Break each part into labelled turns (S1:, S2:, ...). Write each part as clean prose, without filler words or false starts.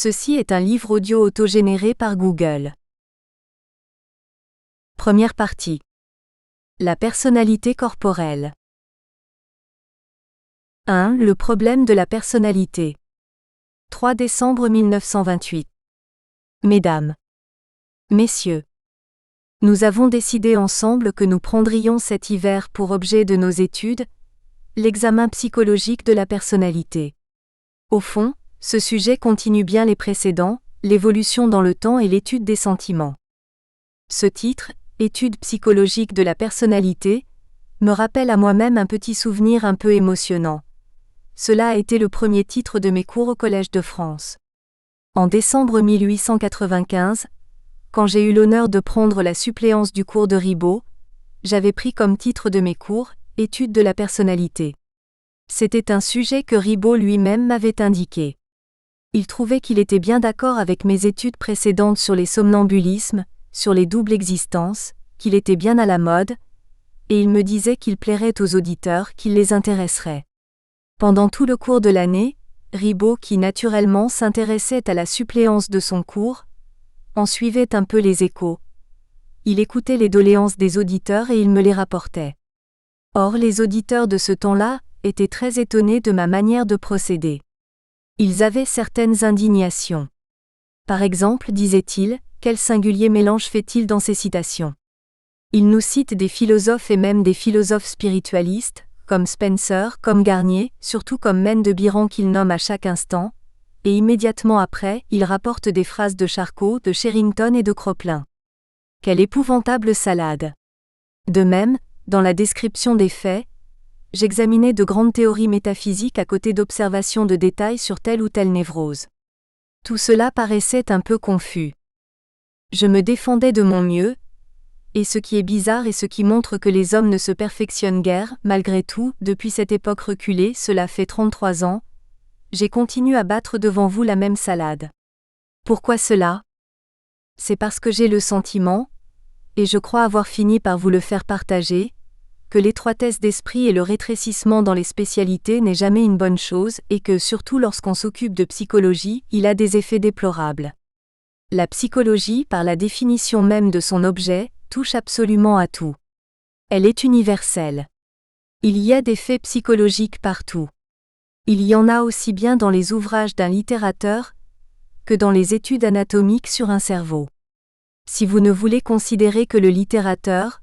S1: Ceci est un livre audio autogénéré par Google. Première partie. La personnalité corporelle. 1. Le problème de la personnalité. 3 décembre 1928. Mesdames, Messieurs, nous avons décidé ensemble que nous prendrions cet hiver pour objet de nos études l'examen psychologique de la personnalité. Au fond, ce sujet continue bien les précédents, l'évolution dans le temps et l'étude des sentiments. Ce titre, Étude psychologique de la personnalité, me rappelle à moi-même un petit souvenir un peu émotionnant. Cela a été le premier titre de mes cours au Collège de France. En décembre 1895, quand j'ai eu l'honneur de prendre la suppléance du cours de Ribot, j'avais pris comme titre de mes cours « Étude de la personnalité ». C'était un sujet que Ribot lui-même m'avait indiqué. Il trouvait qu'il était bien d'accord avec mes études précédentes sur les somnambulismes, sur les doubles existences, qu'il était bien à la mode, et il me disait qu'il plairait aux auditeurs, qu'il les intéresserait. Pendant tout le cours de l'année, Ribot, qui naturellement s'intéressait à la suppléance de son cours, en suivait un peu les échos. Il écoutait les doléances des auditeurs et il me les rapportait. Or les auditeurs de ce temps-là étaient très étonnés de ma manière de procéder. Ils avaient certaines indignations. Par exemple, disait-il, quel singulier mélange fait-il dans ses citations. Il nous cite des philosophes et même des philosophes spiritualistes, comme Spencer, comme Garnier, surtout comme Maine de Biran qu'il nomme à chaque instant, et immédiatement après, il rapporte des phrases de Charcot, de Sherrington et de Cropelin. Quelle épouvantable salade! De même, dans la description des faits, j'examinais de grandes théories métaphysiques à côté d'observations de détails sur telle ou telle névrose. Tout cela paraissait un peu confus. Je me défendais de mon mieux, et ce qui est bizarre et ce qui montre que les hommes ne se perfectionnent guère, malgré tout, depuis cette époque reculée, cela fait 33 ans, j'ai continué à battre devant vous la même salade. Pourquoi cela ? C'est parce que j'ai le sentiment, et je crois avoir fini par vous le faire partager, que l'étroitesse d'esprit et le rétrécissement dans les spécialités n'est jamais une bonne chose et que, surtout lorsqu'on s'occupe de psychologie, il a des effets déplorables. La psychologie, par la définition même de son objet, touche absolument à tout. Elle est universelle. Il y a des faits psychologiques partout. Il y en a aussi bien dans les ouvrages d'un littérateur que dans les études anatomiques sur un cerveau. Si vous ne voulez considérer que le littérateur,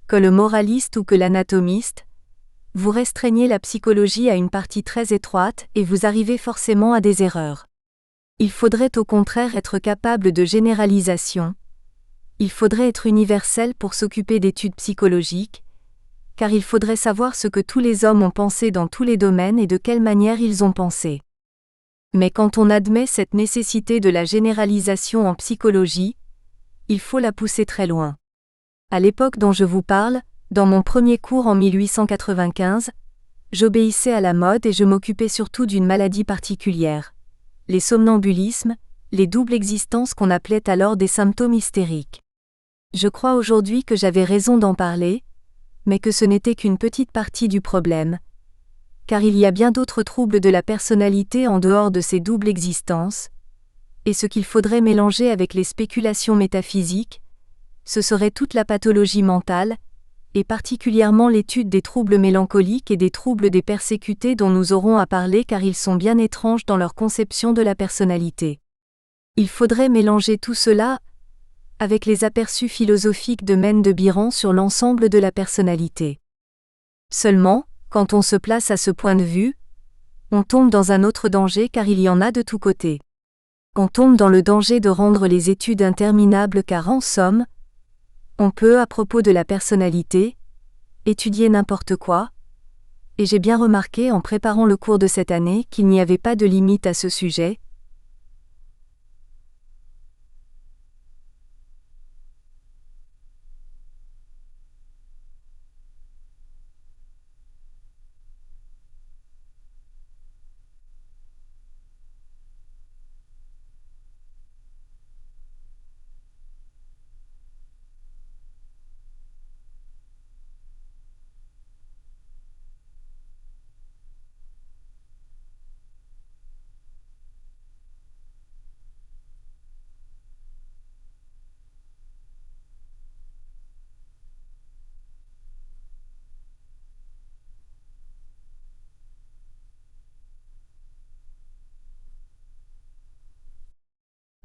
S1: que le moraliste ou que l'anatomiste, vous restreignez la psychologie à une partie très étroite et vous arrivez forcément à des erreurs. Il faudrait au contraire être capable de généralisation. Il faudrait être universel pour s'occuper d'études psychologiques, car il faudrait savoir ce que tous les hommes ont pensé dans tous les domaines et de quelle manière ils ont pensé. Mais quand on admet cette nécessité de la généralisation en psychologie, il faut la pousser très loin. À l'époque dont je vous parle, dans mon premier cours en 1895, j'obéissais à la mode et je m'occupais surtout d'une maladie particulière, les somnambulismes, les doubles existences qu'on appelait alors des symptômes hystériques. Je crois aujourd'hui que j'avais raison d'en parler, mais que ce n'était qu'une petite partie du problème, car il y a bien d'autres troubles de la personnalité en dehors de ces doubles existences, et ce qu'il faudrait mélanger avec les spéculations métaphysiques, ce serait toute la pathologie mentale, et particulièrement l'étude des troubles mélancoliques et des troubles des persécutés dont nous aurons à parler car ils sont bien étranges dans leur conception de la personnalité. Il faudrait mélanger tout cela avec les aperçus philosophiques de Maine de Biran sur l'ensemble de la personnalité. Seulement, quand on se place à ce point de vue, on tombe dans un autre danger car il y en a de tous côtés. On tombe dans le danger de rendre les études interminables car en somme, on peut, à propos de la personnalité, étudier n'importe quoi, et j'ai bien remarqué en préparant le cours de cette année qu'il n'y avait pas de limite à ce sujet.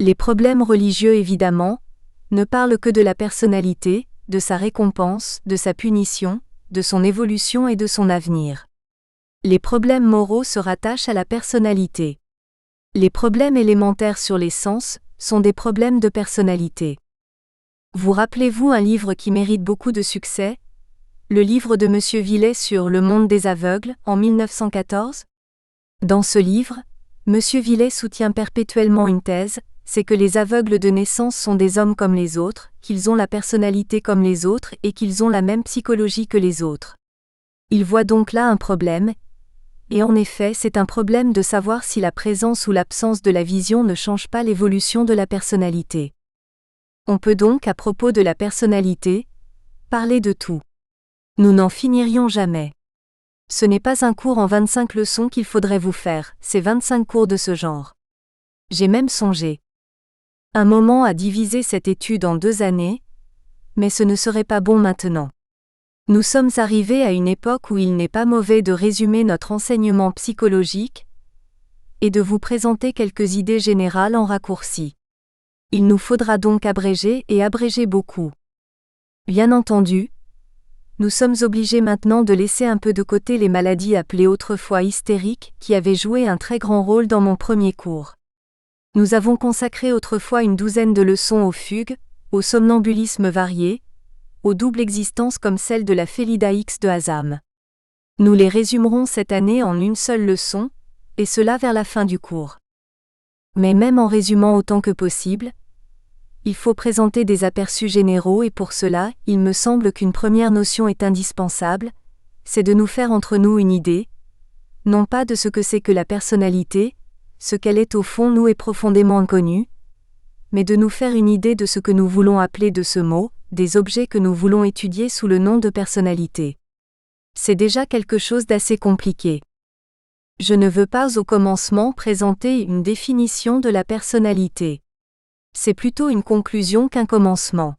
S1: Les problèmes religieux évidemment, ne parlent que de la personnalité, de sa récompense, de sa punition, de son évolution et de son avenir. Les problèmes moraux se rattachent à la personnalité. Les problèmes élémentaires sur les sens sont des problèmes de personnalité. Vous rappelez-vous un livre qui mérite beaucoup de succès, le livre de M. Villet sur le monde des aveugles, en 1914 ? Dans ce livre, M. Villet soutient perpétuellement une thèse, c'est que les aveugles de naissance sont des hommes comme les autres, qu'ils ont la personnalité comme les autres et qu'ils ont la même psychologie que les autres. Il voit donc là un problème, et en effet c'est un problème de savoir si la présence ou l'absence de la vision ne change pas l'évolution de la personnalité. On peut donc, à propos de la personnalité, parler de tout. Nous n'en finirions jamais. Ce n'est pas un cours en 25 leçons qu'il faudrait vous faire, c'est 25 cours de ce genre. J'ai même songé un moment à diviser cette étude en 2 années, mais ce ne serait pas bon maintenant. Nous sommes arrivés à une époque où il n'est pas mauvais de résumer notre enseignement psychologique et de vous présenter quelques idées générales en raccourci. Il nous faudra donc abréger et abréger beaucoup. Bien entendu, nous sommes obligés maintenant de laisser un peu de côté les maladies appelées autrefois hystériques qui avaient joué un très grand rôle dans mon premier cours. Nous avons consacré autrefois une 12aine de leçons aux fugues, au somnambulisme varié, aux doubles existences comme celle de la Félida X de Hazam. Nous les résumerons cette année en une seule leçon, et cela vers la fin du cours. Mais même en résumant autant que possible, il faut présenter des aperçus généraux et pour cela, il me semble qu'une première notion est indispensable, c'est de nous faire entre nous une idée, non pas de ce que c'est que la personnalité, ce qu'elle est au fond nous est profondément inconnu, mais de nous faire une idée de ce que nous voulons appeler de ce mot, des objets que nous voulons étudier sous le nom de personnalité. C'est déjà quelque chose d'assez compliqué. Je ne veux pas au commencement présenter une définition de la personnalité. C'est plutôt une conclusion qu'un commencement.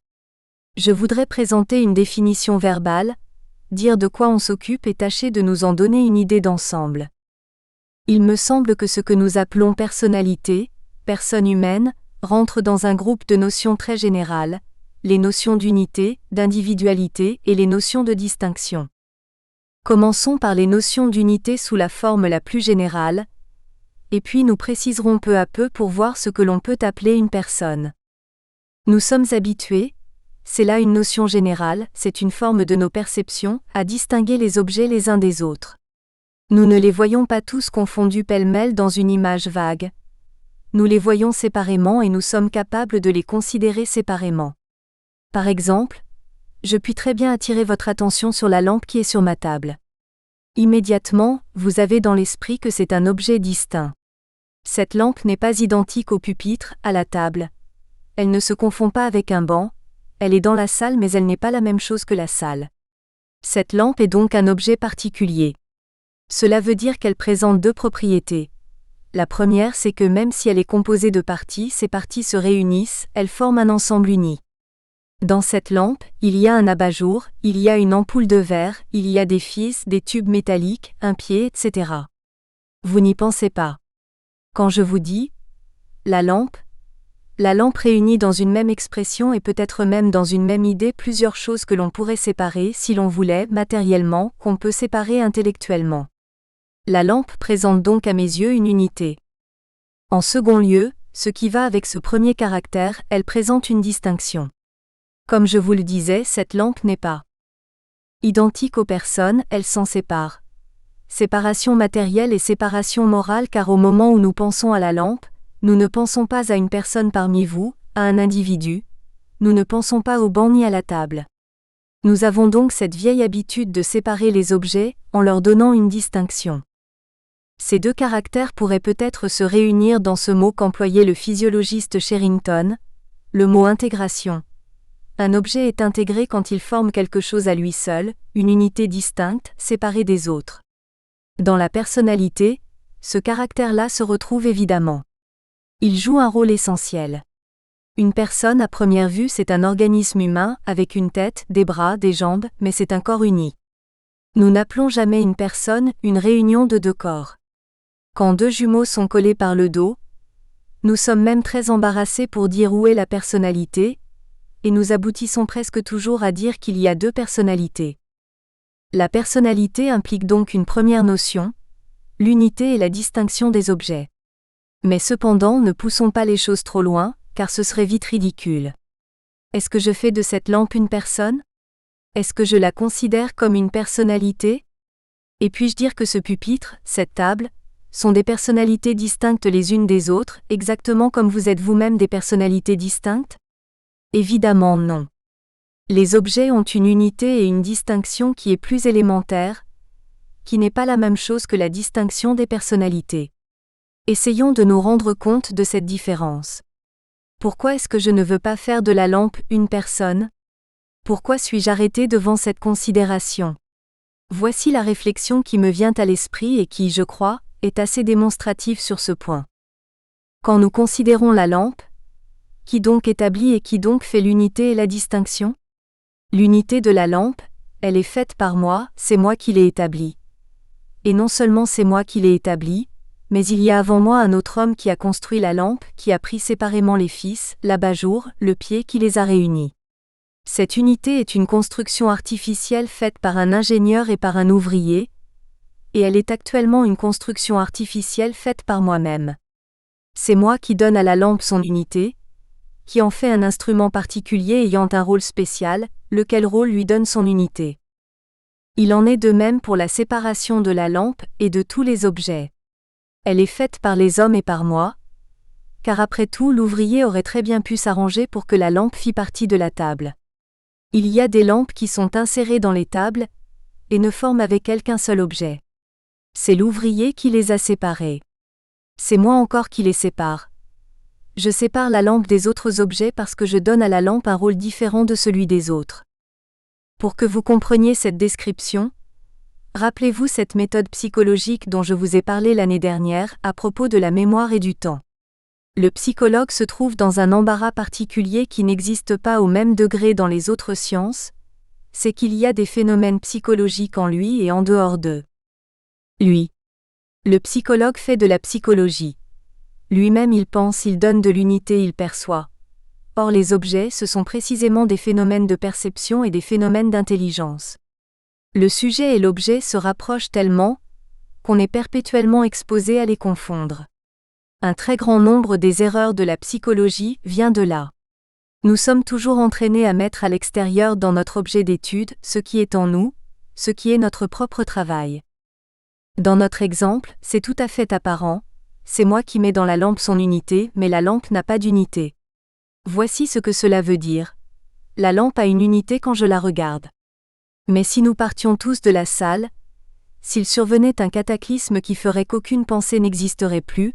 S1: Je voudrais présenter une définition verbale, dire de quoi on s'occupe et tâcher de nous en donner une idée d'ensemble. Il me semble que ce que nous appelons personnalité, personne humaine, rentre dans un groupe de notions très générales, les notions d'unité, d'individualité et les notions de distinction. Commençons par les notions d'unité sous la forme la plus générale, et puis nous préciserons peu à peu pour voir ce que l'on peut appeler une personne. Nous sommes habitués, c'est là une notion générale, c'est une forme de nos perceptions, à distinguer les objets les uns des autres. Nous ne les voyons pas tous confondus pêle-mêle dans une image vague. Nous les voyons séparément et nous sommes capables de les considérer séparément. Par exemple, je puis très bien attirer votre attention sur la lampe qui est sur ma table. Immédiatement, vous avez dans l'esprit que c'est un objet distinct. Cette lampe n'est pas identique au pupitre, à la table. Elle ne se confond pas avec un banc, elle est dans la salle mais elle n'est pas la même chose que la salle. Cette lampe est donc un objet particulier. Cela veut dire qu'elle présente 2 propriétés. La première, c'est que même si elle est composée de parties, ces parties se réunissent, elles forment un ensemble uni. Dans cette lampe, il y a un abat-jour, il y a une ampoule de verre, il y a des fils, des tubes métalliques, un pied, etc. Vous n'y pensez pas. Quand je vous dis la lampe réunit dans une même expression et peut-être même dans une même idée plusieurs choses que l'on pourrait séparer si l'on voulait, matériellement, qu'on peut séparer intellectuellement. La lampe présente donc à mes yeux une unité. En second lieu, ce qui va avec ce premier caractère, elle présente une distinction. Comme je vous le disais, cette lampe n'est pas identique aux personnes, elle s'en sépare. Séparation matérielle et séparation morale car au moment où nous pensons à la lampe, nous ne pensons pas à une personne parmi vous, à un individu, nous ne pensons pas au banc ni à la table. Nous avons donc cette vieille habitude de séparer les objets, en leur donnant une distinction. Ces 2 caractères pourraient peut-être se réunir dans ce mot qu'employait le physiologiste Sherrington, le mot intégration. Un objet est intégré quand il forme quelque chose à lui seul, une unité distincte, séparée des autres. Dans la personnalité, ce caractère-là se retrouve évidemment. Il joue un rôle essentiel. Une personne à première vue c'est un organisme humain, avec une tête, des bras, des jambes, mais c'est un corps uni. Nous n'appelons jamais une personne une réunion de 2 corps. Quand 2 jumeaux sont collés par le dos, Nous sommes même très embarrassés pour dire où est la personnalité, et nous aboutissons presque toujours à dire qu'il y a deux personnalités. La personnalité implique donc une première notion, l'unité et la distinction des objets. Mais cependant, ne poussons pas les choses trop loin, car ce serait vite ridicule. Est-ce que je fais de cette lampe une personne? Est-ce que je la considère comme une personnalité? Et puis-je dire que ce pupitre, cette table, sont des personnalités distinctes les unes des autres, exactement comme vous êtes vous-même des personnalités distinctes? Évidemment non. Les objets ont une unité et une distinction qui est plus élémentaire, qui n'est pas la même chose que la distinction des personnalités. Essayons de nous rendre compte de cette différence. Pourquoi est-ce que je ne veux pas faire de la lampe une personne? Pourquoi suis-je arrêté devant cette considération? Voici la réflexion qui me vient à l'esprit et qui, je crois, est assez démonstrative sur ce point. Quand nous considérons la lampe, qui donc établit et qui donc fait l'unité et la distinction? L'unité de la lampe, elle est faite par moi, c'est moi qui l'ai établie. Et non seulement c'est moi qui l'ai établie, mais il y a avant moi un autre homme qui a construit la lampe, qui a pris séparément les fils, l'abat-jour, le pied qui les a réunis. Cette unité est une construction artificielle faite par un ingénieur et par un ouvrier, et elle est actuellement une construction artificielle faite par moi-même. C'est moi qui donne à la lampe son unité, qui en fait un instrument particulier ayant un rôle spécial, lequel rôle lui donne son unité. Il en est de même pour la séparation de la lampe et de tous les objets. Elle est faite par les hommes et par moi, car après tout l'ouvrier aurait très bien pu s'arranger pour que la lampe fît partie de la table. Il y a des lampes qui sont insérées dans les tables, et ne forment avec elles qu'un seul objet. C'est l'ouvrier qui les a séparées. C'est moi encore qui les sépare. Je sépare la lampe des autres objets parce que je donne à la lampe un rôle différent de celui des autres. Pour que vous compreniez cette description, rappelez-vous cette méthode psychologique dont je vous ai parlé l'année dernière à propos de la mémoire et du temps. Le psychologue se trouve dans un embarras particulier qui n'existe pas au même degré dans les autres sciences, c'est qu'il y a des phénomènes psychologiques en lui et en dehors d'eux. Lui. Le psychologue fait de la psychologie. Lui-même il pense, il donne de l'unité, il perçoit. Or les objets, ce sont précisément des phénomènes de perception et des phénomènes d'intelligence. Le sujet et l'objet se rapprochent tellement qu'on est perpétuellement exposé à les confondre. Un très grand nombre des erreurs de la psychologie vient de là. Nous sommes toujours entraînés à mettre à l'extérieur dans notre objet d'étude ce qui est en nous, ce qui est notre propre travail. Dans notre exemple, c'est tout à fait apparent, c'est moi qui mets dans la lampe son unité, mais la lampe n'a pas d'unité. Voici ce que cela veut dire. La lampe a une unité quand je la regarde. Mais si nous partions tous de la salle, s'il survenait un cataclysme qui ferait qu'aucune pensée n'existerait plus,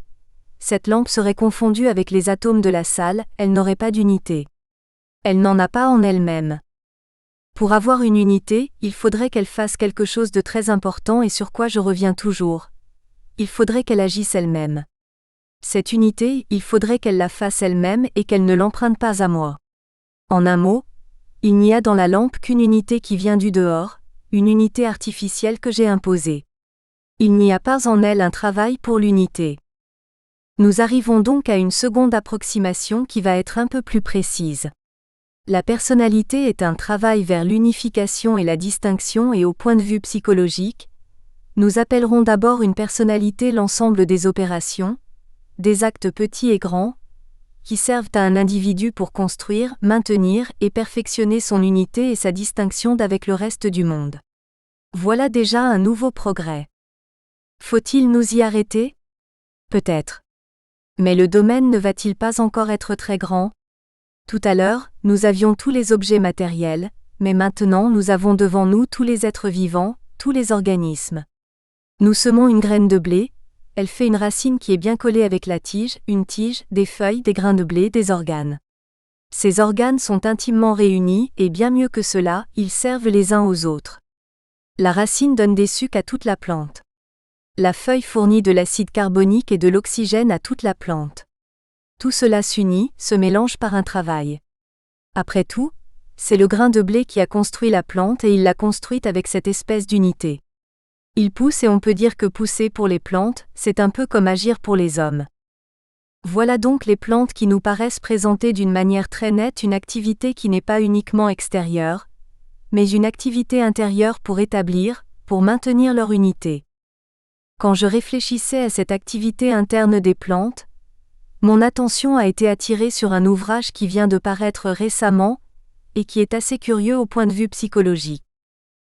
S1: cette lampe serait confondue avec les atomes de la salle, elle n'aurait pas d'unité. Elle n'en a pas en elle-même. Pour avoir une unité, il faudrait qu'elle fasse quelque chose de très important et sur quoi je reviens toujours. Il faudrait qu'elle agisse elle-même. Cette unité, il faudrait qu'elle la fasse elle-même et qu'elle ne l'emprunte pas à moi. En un mot, il n'y a dans la lampe qu'une unité qui vient du dehors, une unité artificielle que j'ai imposée. Il n'y a pas en elle un travail pour l'unité. Nous arrivons donc à une seconde approximation qui va être un peu plus précise. La personnalité est un travail vers l'unification et la distinction et au point de vue psychologique, nous appellerons d'abord une personnalité l'ensemble des opérations, des actes petits et grands, qui servent à un individu pour construire, maintenir et perfectionner son unité et sa distinction d'avec le reste du monde. Voilà déjà un nouveau progrès. Faut-il nous y arrêter? Peut-être. Mais le domaine ne va-t-il pas encore être très grand? Tout à l'heure, nous avions tous les objets matériels, mais maintenant nous avons devant nous tous les êtres vivants, tous les organismes. Nous semons une graine de blé, elle fait une racine qui est bien collée avec la tige, une tige, des feuilles, des grains de blé, des organes. Ces organes sont intimement réunis et bien mieux que cela, ils servent les uns aux autres. La racine donne des sucs à toute la plante. La feuille fournit de l'acide carbonique et de l'oxygène à toute la plante. Tout cela s'unit, se mélange par un travail. Après tout, c'est le grain de blé qui a construit la plante et il l'a construite avec cette espèce d'unité. Il pousse et on peut dire que pousser pour les plantes, c'est un peu comme agir pour les hommes. Voilà donc les plantes qui nous paraissent présenter d'une manière très nette une activité qui n'est pas uniquement extérieure, mais une activité intérieure pour établir, pour maintenir leur unité. Quand je réfléchissais à cette activité interne des plantes, mon attention a été attirée sur un ouvrage qui vient de paraître récemment, et qui est assez curieux au point de vue psychologique.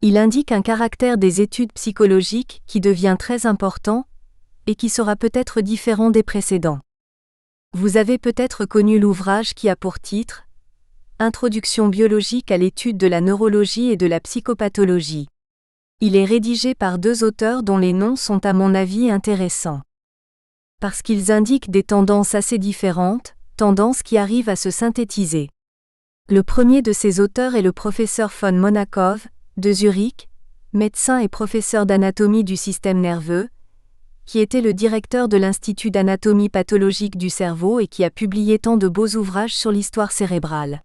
S1: Il indique un caractère des études psychologiques qui devient très important, et qui sera peut-être différent des précédents. Vous avez peut-être connu l'ouvrage qui a pour titre « Introduction biologique à l'étude de la neurologie et de la psychopathologie ». Il est rédigé par 2 auteurs dont les noms sont à mon avis intéressants. Parce qu'ils indiquent des tendances assez différentes, tendances qui arrivent à se synthétiser. Le premier de ces auteurs est le professeur von Monachov, de Zurich, médecin et professeur d'anatomie du système nerveux, qui était le directeur de l'Institut d'anatomie pathologique du cerveau et qui a publié tant de beaux ouvrages sur l'histoire cérébrale.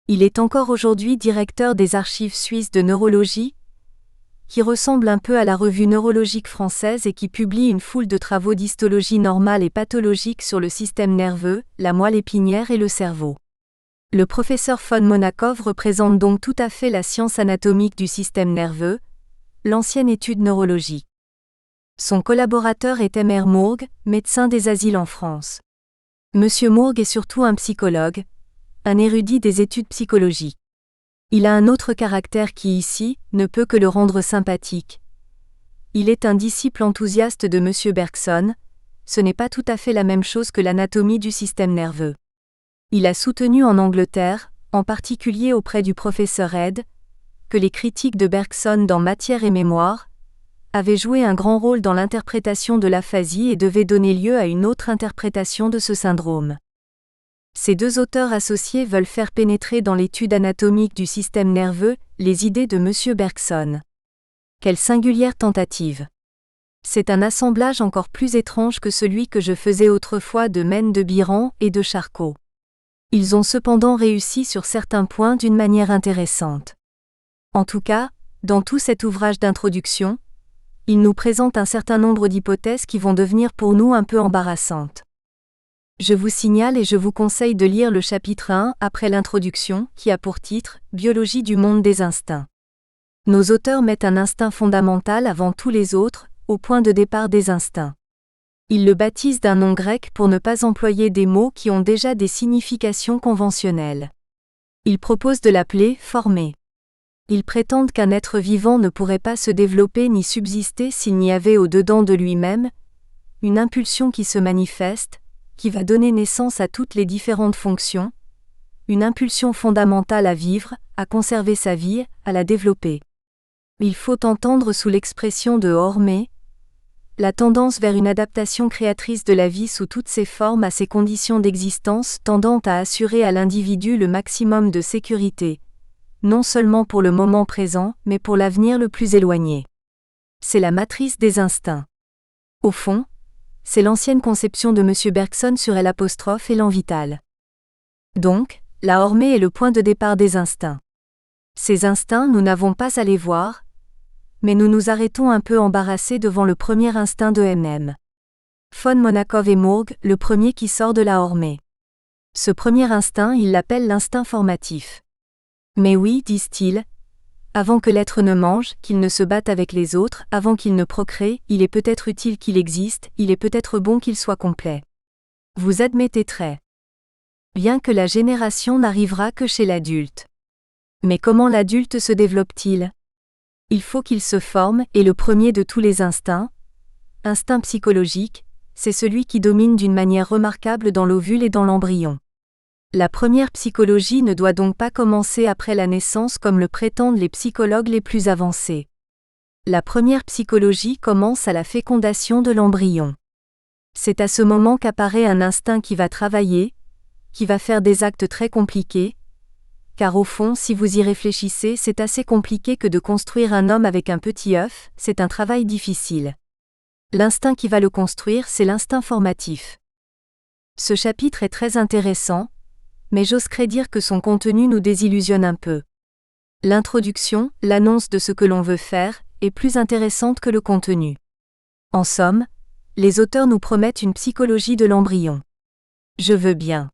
S1: Il est encore aujourd'hui directeur des archives suisses de neurologie, qui ressemble un peu à la revue neurologique française et qui publie une foule de travaux d'histologie normale et pathologique sur le système nerveux, la moelle épinière et le cerveau. Le professeur von Monachov représente donc tout à fait la science anatomique du système nerveux, l'ancienne étude neurologique. Son collaborateur est M.R. Mourgue, médecin des asiles en France. Monsieur Mourgue est surtout un psychologue, un érudit des études psychologiques. Il a un autre caractère qui ici, ne peut que le rendre sympathique. Il est un disciple enthousiaste de Monsieur Bergson, ce n'est pas tout à fait la même chose que l'anatomie du système nerveux. Il a soutenu en Angleterre, en particulier auprès du professeur Head, que les critiques de Bergson dans Matière et Mémoire avaient joué un grand rôle dans l'interprétation de l'aphasie et devaient donner lieu à une autre interprétation de ce syndrome. Ces 2 auteurs associés veulent faire pénétrer dans l'étude anatomique du système nerveux les idées de M. Bergson. Quelle singulière tentative! C'est un assemblage encore plus étrange que celui que je faisais autrefois de Maine de Biran et de Charcot. Ils ont cependant réussi sur certains points d'une manière intéressante. En tout cas, dans tout cet ouvrage d'introduction, ils nous présentent un certain nombre d'hypothèses qui vont devenir pour nous un peu embarrassantes. Je vous signale et je vous conseille de lire le chapitre 1 après l'introduction, qui a pour titre « Biologie du monde des instincts ». Nos auteurs mettent un instinct fondamental avant tous les autres, au point de départ des instincts. Ils le baptisent d'un nom grec pour ne pas employer des mots qui ont déjà des significations conventionnelles. Ils proposent de l'appeler « former ». Ils prétendent qu'un être vivant ne pourrait pas se développer ni subsister s'il n'y avait au-dedans de lui-même une impulsion qui se manifeste, qui va donner naissance à toutes les différentes fonctions, une impulsion fondamentale à vivre, à conserver sa vie, à la développer. Il faut entendre sous l'expression de hormer la tendance vers une adaptation créatrice de la vie sous toutes ses formes à ses conditions d'existence tendant à assurer à l'individu le maximum de sécurité, non seulement pour le moment présent, mais pour l'avenir le plus éloigné. C'est la matrice des instincts. Au fond, c'est l'ancienne conception de M. Bergson sur L' et l'an vital. Donc, la hormée est le point de départ des instincts. Ces instincts, nous n'avons pas à les voir, mais nous nous arrêtons un peu embarrassés devant le premier instinct de M.M. Von Monachov et Mourgue, le premier qui sort de la hormée. Ce premier instinct, ils l'appellent l'instinct formatif. Mais oui, disent-ils, avant que l'être ne mange, qu'il ne se batte avec les autres, avant qu'il ne procrée, il est peut-être utile qu'il existe, il est peut-être bon qu'il soit complet. Vous admettez très bien que la génération n'arrivera que chez l'adulte. Mais comment l'adulte se développe-t-il? Il faut qu'il se forme, et le premier de tous les instincts, instinct psychologique, c'est celui qui domine d'une manière remarquable dans l'ovule et dans l'embryon. La première psychologie ne doit donc pas commencer après la naissance comme le prétendent les psychologues les plus avancés. La première psychologie commence à la fécondation de l'embryon. C'est à ce moment qu'apparaît un instinct qui va travailler, qui va faire des actes très compliqués, car au fond, si vous y réfléchissez, c'est assez compliqué que de construire un homme avec un petit œuf, c'est un travail difficile. L'instinct qui va le construire, c'est l'instinct formatif. Ce chapitre est très intéressant, mais j'oserais dire que son contenu nous désillusionne un peu. L'introduction, l'annonce de ce que l'on veut faire, est plus intéressante que le contenu. En somme, les auteurs nous promettent une psychologie de l'embryon. Je veux bien.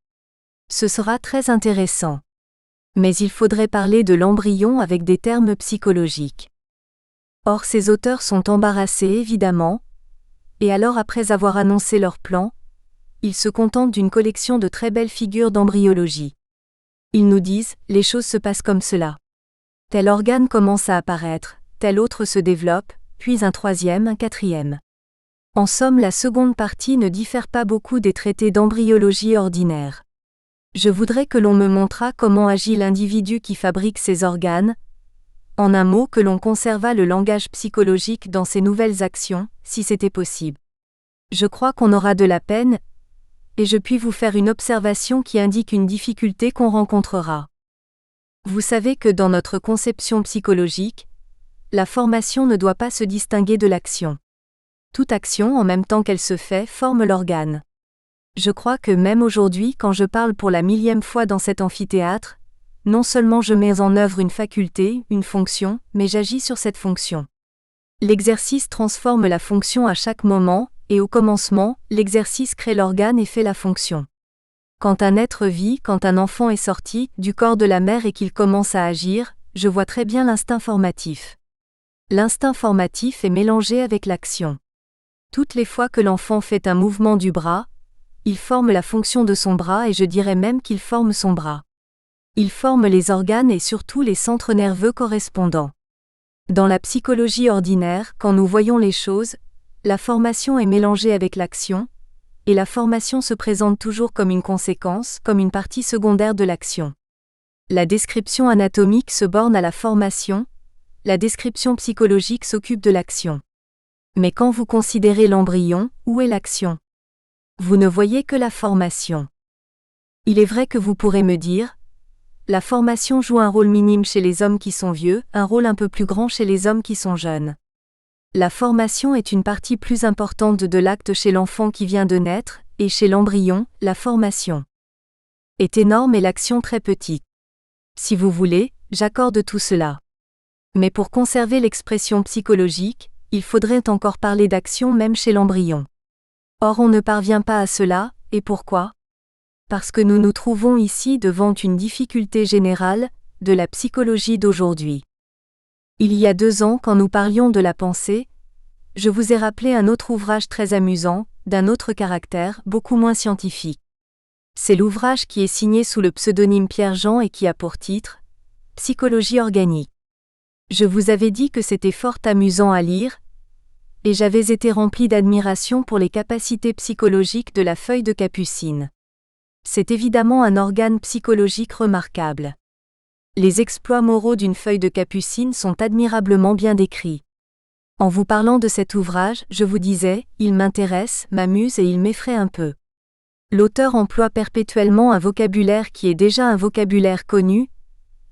S1: Ce sera très intéressant. Mais il faudrait parler de l'embryon avec des termes psychologiques. Or ces auteurs sont embarrassés évidemment, et alors après avoir annoncé leur plan, ils se contentent d'une collection de très belles figures d'embryologie. Ils nous disent, les choses se passent comme cela. Tel organe commence à apparaître, tel autre se développe, puis un troisième, un quatrième. En somme, la seconde partie ne diffère pas beaucoup des traités d'embryologie ordinaires. Je voudrais que l'on me montrât comment agit l'individu qui fabrique ces organes, en un mot que l'on conservât le langage psychologique dans ces nouvelles actions, si c'était possible. Je crois qu'on aura de la peine, et je puis vous faire une observation qui indique une difficulté qu'on rencontrera. Vous savez que dans notre conception psychologique, la formation ne doit pas se distinguer de l'action. Toute action, en même temps qu'elle se fait, forme l'organe. Je crois que même aujourd'hui, quand je parle pour la 1000e fois dans cet amphithéâtre, non seulement je mets en œuvre une faculté, une fonction, mais j'agis sur cette fonction. L'exercice transforme la fonction à chaque moment, et au commencement, l'exercice crée l'organe et fait la fonction. Quand un être vit, quand un enfant est sorti du corps de la mère et qu'il commence à agir, je vois très bien l'instinct formatif. L'instinct formatif est mélangé avec l'action. Toutes les fois que l'enfant fait un mouvement du bras, il forme la fonction de son bras et je dirais même qu'il forme son bras. Il forme les organes et surtout les centres nerveux correspondants. Dans la psychologie ordinaire, quand nous voyons les choses, la formation est mélangée avec l'action, et la formation se présente toujours comme une conséquence, comme une partie secondaire de l'action. La description anatomique se borne à la formation, la description psychologique s'occupe de l'action. Mais quand vous considérez l'embryon, où est l'action ? Vous ne voyez que la formation. Il est vrai que vous pourrez me dire, la formation joue un rôle minime chez les hommes qui sont vieux, un rôle un peu plus grand chez les hommes qui sont jeunes. La formation est une partie plus importante de l'acte chez l'enfant qui vient de naître, et chez l'embryon, la formation est énorme et l'action très petite. Si vous voulez, j'accorde tout cela. Mais pour conserver l'expression psychologique, il faudrait encore parler d'action même chez l'embryon. Or on ne parvient pas à cela, et pourquoi ? Parce que nous nous trouvons ici devant une difficulté générale, de la psychologie d'aujourd'hui. Il y a 2 ans, quand nous parlions de la pensée, je vous ai rappelé un autre ouvrage très amusant, d'un autre caractère, beaucoup moins scientifique. C'est l'ouvrage qui est signé sous le pseudonyme Pierre-Jean et qui a pour titre « Psychologie organique ». Je vous avais dit que c'était fort amusant à lire, et j'avais été rempli d'admiration pour les capacités psychologiques de la feuille de capucine. C'est évidemment un organe psychologique remarquable. Les exploits moraux d'une feuille de capucine sont admirablement bien décrits. En vous parlant de cet ouvrage, je vous disais, il m'intéresse, m'amuse et il m'effraie un peu. L'auteur emploie perpétuellement un vocabulaire qui est déjà un vocabulaire connu.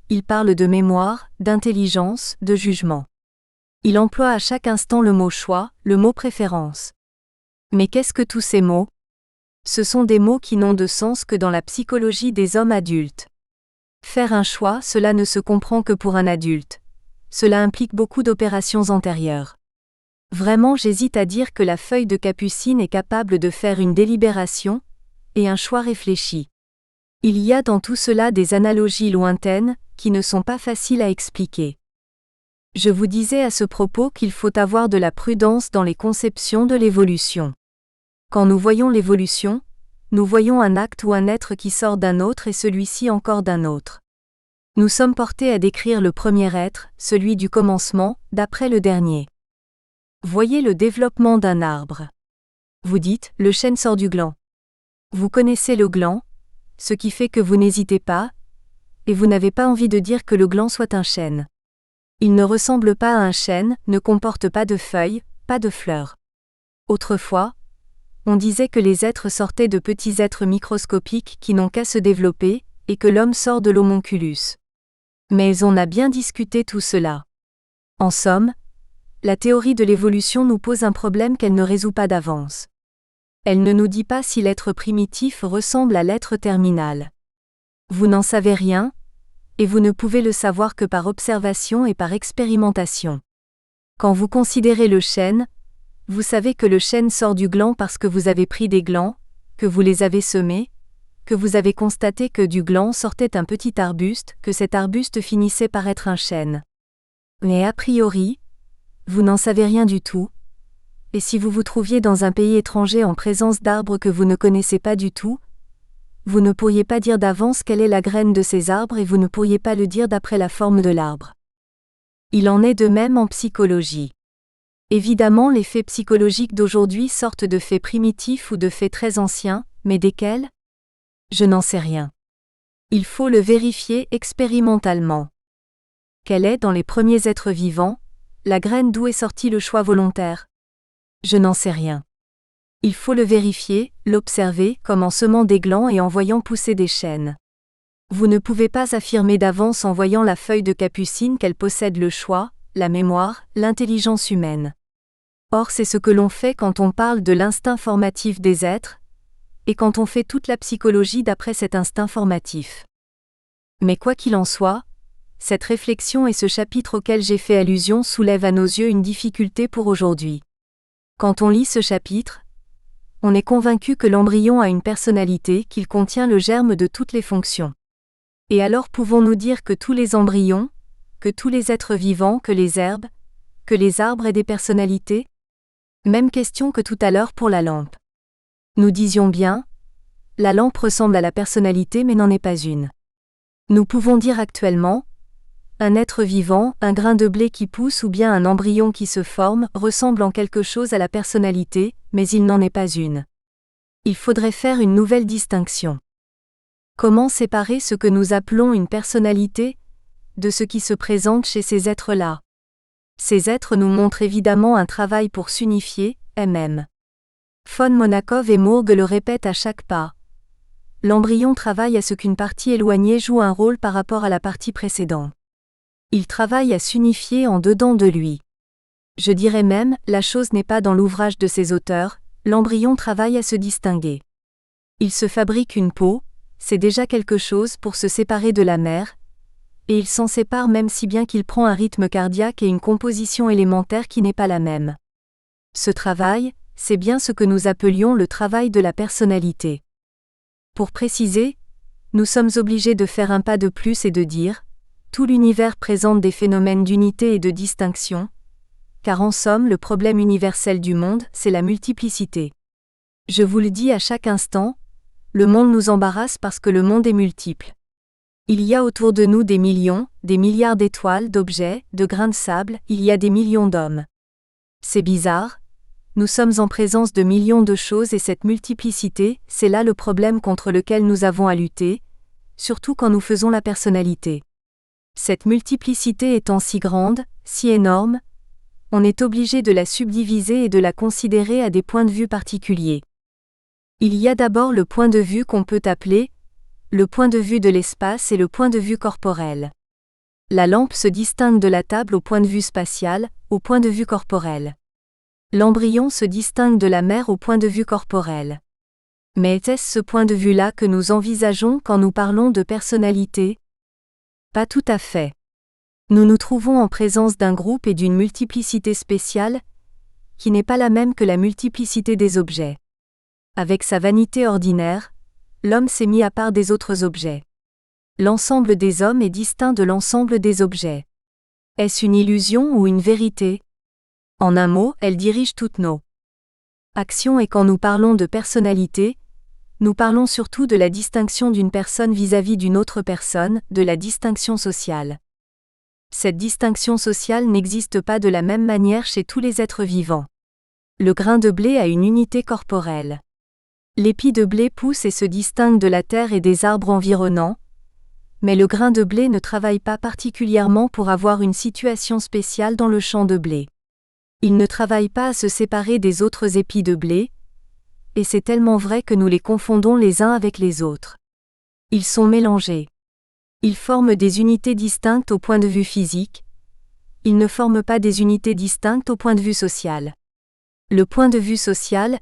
S1: Il parle de mémoire, d'intelligence, de jugement. Il emploie à chaque instant le mot choix, le mot préférence. Mais qu'est-ce que tous ces mots ? Ce sont des mots qui n'ont de sens que dans la psychologie des hommes adultes. Faire un choix, cela ne se comprend que pour un adulte. Cela implique beaucoup d'opérations antérieures. Vraiment, j'hésite à dire que la feuille de capucine est capable de faire une délibération, et un choix réfléchi. Il y a dans tout cela des analogies lointaines, qui ne sont pas faciles à expliquer. Je vous disais à ce propos qu'il faut avoir de la prudence dans les conceptions de l'évolution. Quand nous voyons l'évolution, nous voyons un acte ou un être qui sort d'un autre et celui-ci encore d'un autre. Nous sommes portés à décrire le premier être, celui du commencement, d'après le dernier. Voyez le développement d'un arbre. Vous dites, le chêne sort du gland. Vous connaissez le gland, ce qui fait que vous n'hésitez pas, et vous n'avez pas envie de dire que le gland soit un chêne. Il ne ressemble pas à un chêne, ne comporte pas de feuilles, pas de fleurs. Autrefois, on disait que les êtres sortaient de petits êtres microscopiques qui n'ont qu'à se développer, et que l'homme sort de l'homonculus. Mais on a bien discuté tout cela. En somme, la théorie de l'évolution nous pose un problème qu'elle ne résout pas d'avance. Elle ne nous dit pas si l'être primitif ressemble à l'être terminal. Vous n'en savez rien, et vous ne pouvez le savoir que par observation et par expérimentation. Quand vous considérez le chêne, vous savez que le chêne sort du gland parce que vous avez pris des glands, que vous les avez semés, que vous avez constaté que du gland sortait un petit arbuste, que cet arbuste finissait par être un chêne. Mais a priori, vous n'en savez rien du tout. Et si vous vous trouviez dans un pays étranger en présence d'arbres que vous ne connaissez pas du tout, vous ne pourriez pas dire d'avance quelle est la graine de ces arbres et vous ne pourriez pas le dire d'après la forme de l'arbre. Il en est de même en psychologie. Évidemment, les faits psychologiques d'aujourd'hui sortent de faits primitifs ou de faits très anciens, mais desquels ? Je n'en sais rien. Il faut le vérifier expérimentalement. Quelle est, dans les premiers êtres vivants, la graine d'où est sorti le choix volontaire ? Je n'en sais rien. Il faut le vérifier, l'observer, comme en semant des glands et en voyant pousser des chênes. Vous ne pouvez pas affirmer d'avance en voyant la feuille de capucine qu'elle possède le choix, la mémoire, l'intelligence humaine. Or c'est ce que l'on fait quand on parle de l'instinct formatif des êtres, et quand on fait toute la psychologie d'après cet instinct formatif. Mais quoi qu'il en soit, cette réflexion et ce chapitre auquel j'ai fait allusion soulèvent à nos yeux une difficulté pour aujourd'hui. Quand on lit ce chapitre, on est convaincu que l'embryon a une personnalité, qu'il contient le germe de toutes les fonctions. Et alors pouvons-nous dire que tous les embryons, que tous les êtres vivants, que les herbes, que les arbres aient des personnalités ? Même question que tout à l'heure pour la lampe. Nous disions bien, la lampe ressemble à la personnalité mais n'en est pas une. Nous pouvons dire actuellement, un être vivant, un grain de blé qui pousse ou bien un embryon qui se forme ressemble en quelque chose à la personnalité, mais il n'en est pas une. Il faudrait faire une nouvelle distinction. Comment séparer ce que nous appelons une personnalité de ce qui se présente chez ces êtres-là ? Ces êtres nous montrent évidemment un travail pour s'unifier, MM. Von Monakov et Mourgue le répètent à chaque pas. L'embryon travaille à ce qu'une partie éloignée joue un rôle par rapport à la partie précédente. Il travaille à s'unifier en dedans de lui. Je dirais même, la chose n'est pas dans l'ouvrage de ses auteurs, l'embryon travaille à se distinguer. Il se fabrique une peau, c'est déjà quelque chose pour se séparer de la mère, et il s'en sépare même si bien qu'il prend un rythme cardiaque et une composition élémentaire qui n'est pas la même. Ce travail, c'est bien ce que nous appelions le travail de la personnalité. Pour préciser, nous sommes obligés de faire un pas de plus et de dire, tout l'univers présente des phénomènes d'unité et de distinction, car en somme le problème universel du monde, c'est la multiplicité. Je vous le dis à chaque instant, le monde nous embarrasse parce que le monde est multiple. Il y a autour de nous des millions, des milliards d'étoiles, d'objets, de grains de sable, il y a des millions d'hommes. C'est bizarre, nous sommes en présence de millions de choses et cette multiplicité, c'est là le problème contre lequel nous avons à lutter, surtout quand nous faisons la personnalité. Cette multiplicité étant si grande, si énorme, on est obligé de la subdiviser et de la considérer à des points de vue particuliers. Il y a d'abord le point de vue qu'on peut appeler le point de vue de l'espace et le point de vue corporel. La lampe se distingue de la table au point de vue spatial, au point de vue corporel. L'embryon se distingue de la mère au point de vue corporel. Mais est-ce ce point de vue-là que nous envisageons quand nous parlons de personnalité ? Pas tout à fait. Nous nous trouvons en présence d'un groupe et d'une multiplicité spéciale, qui n'est pas la même que la multiplicité des objets. Avec sa vanité ordinaire, l'homme s'est mis à part des autres objets. L'ensemble des hommes est distinct de l'ensemble des objets. Est-ce une illusion ou une vérité ? En un mot, elle dirige toutes nos actions et quand nous parlons de personnalité, nous parlons surtout de la distinction d'une personne vis-à-vis d'une autre personne, de la distinction sociale. Cette distinction sociale n'existe pas de la même manière chez tous les êtres vivants. Le grain de blé a une unité corporelle. L'épi de blé pousse et se distingue de la terre et des arbres environnants, mais le grain de blé ne travaille pas particulièrement pour avoir une situation spéciale dans le champ de blé. Il ne travaille pas à se séparer des autres épis de blé, et c'est tellement vrai que nous les confondons les uns avec les autres. Ils sont mélangés. Ils forment des unités distinctes au point de vue physique. Ils ne forment pas des unités distinctes au point de vue social. Le point de vue social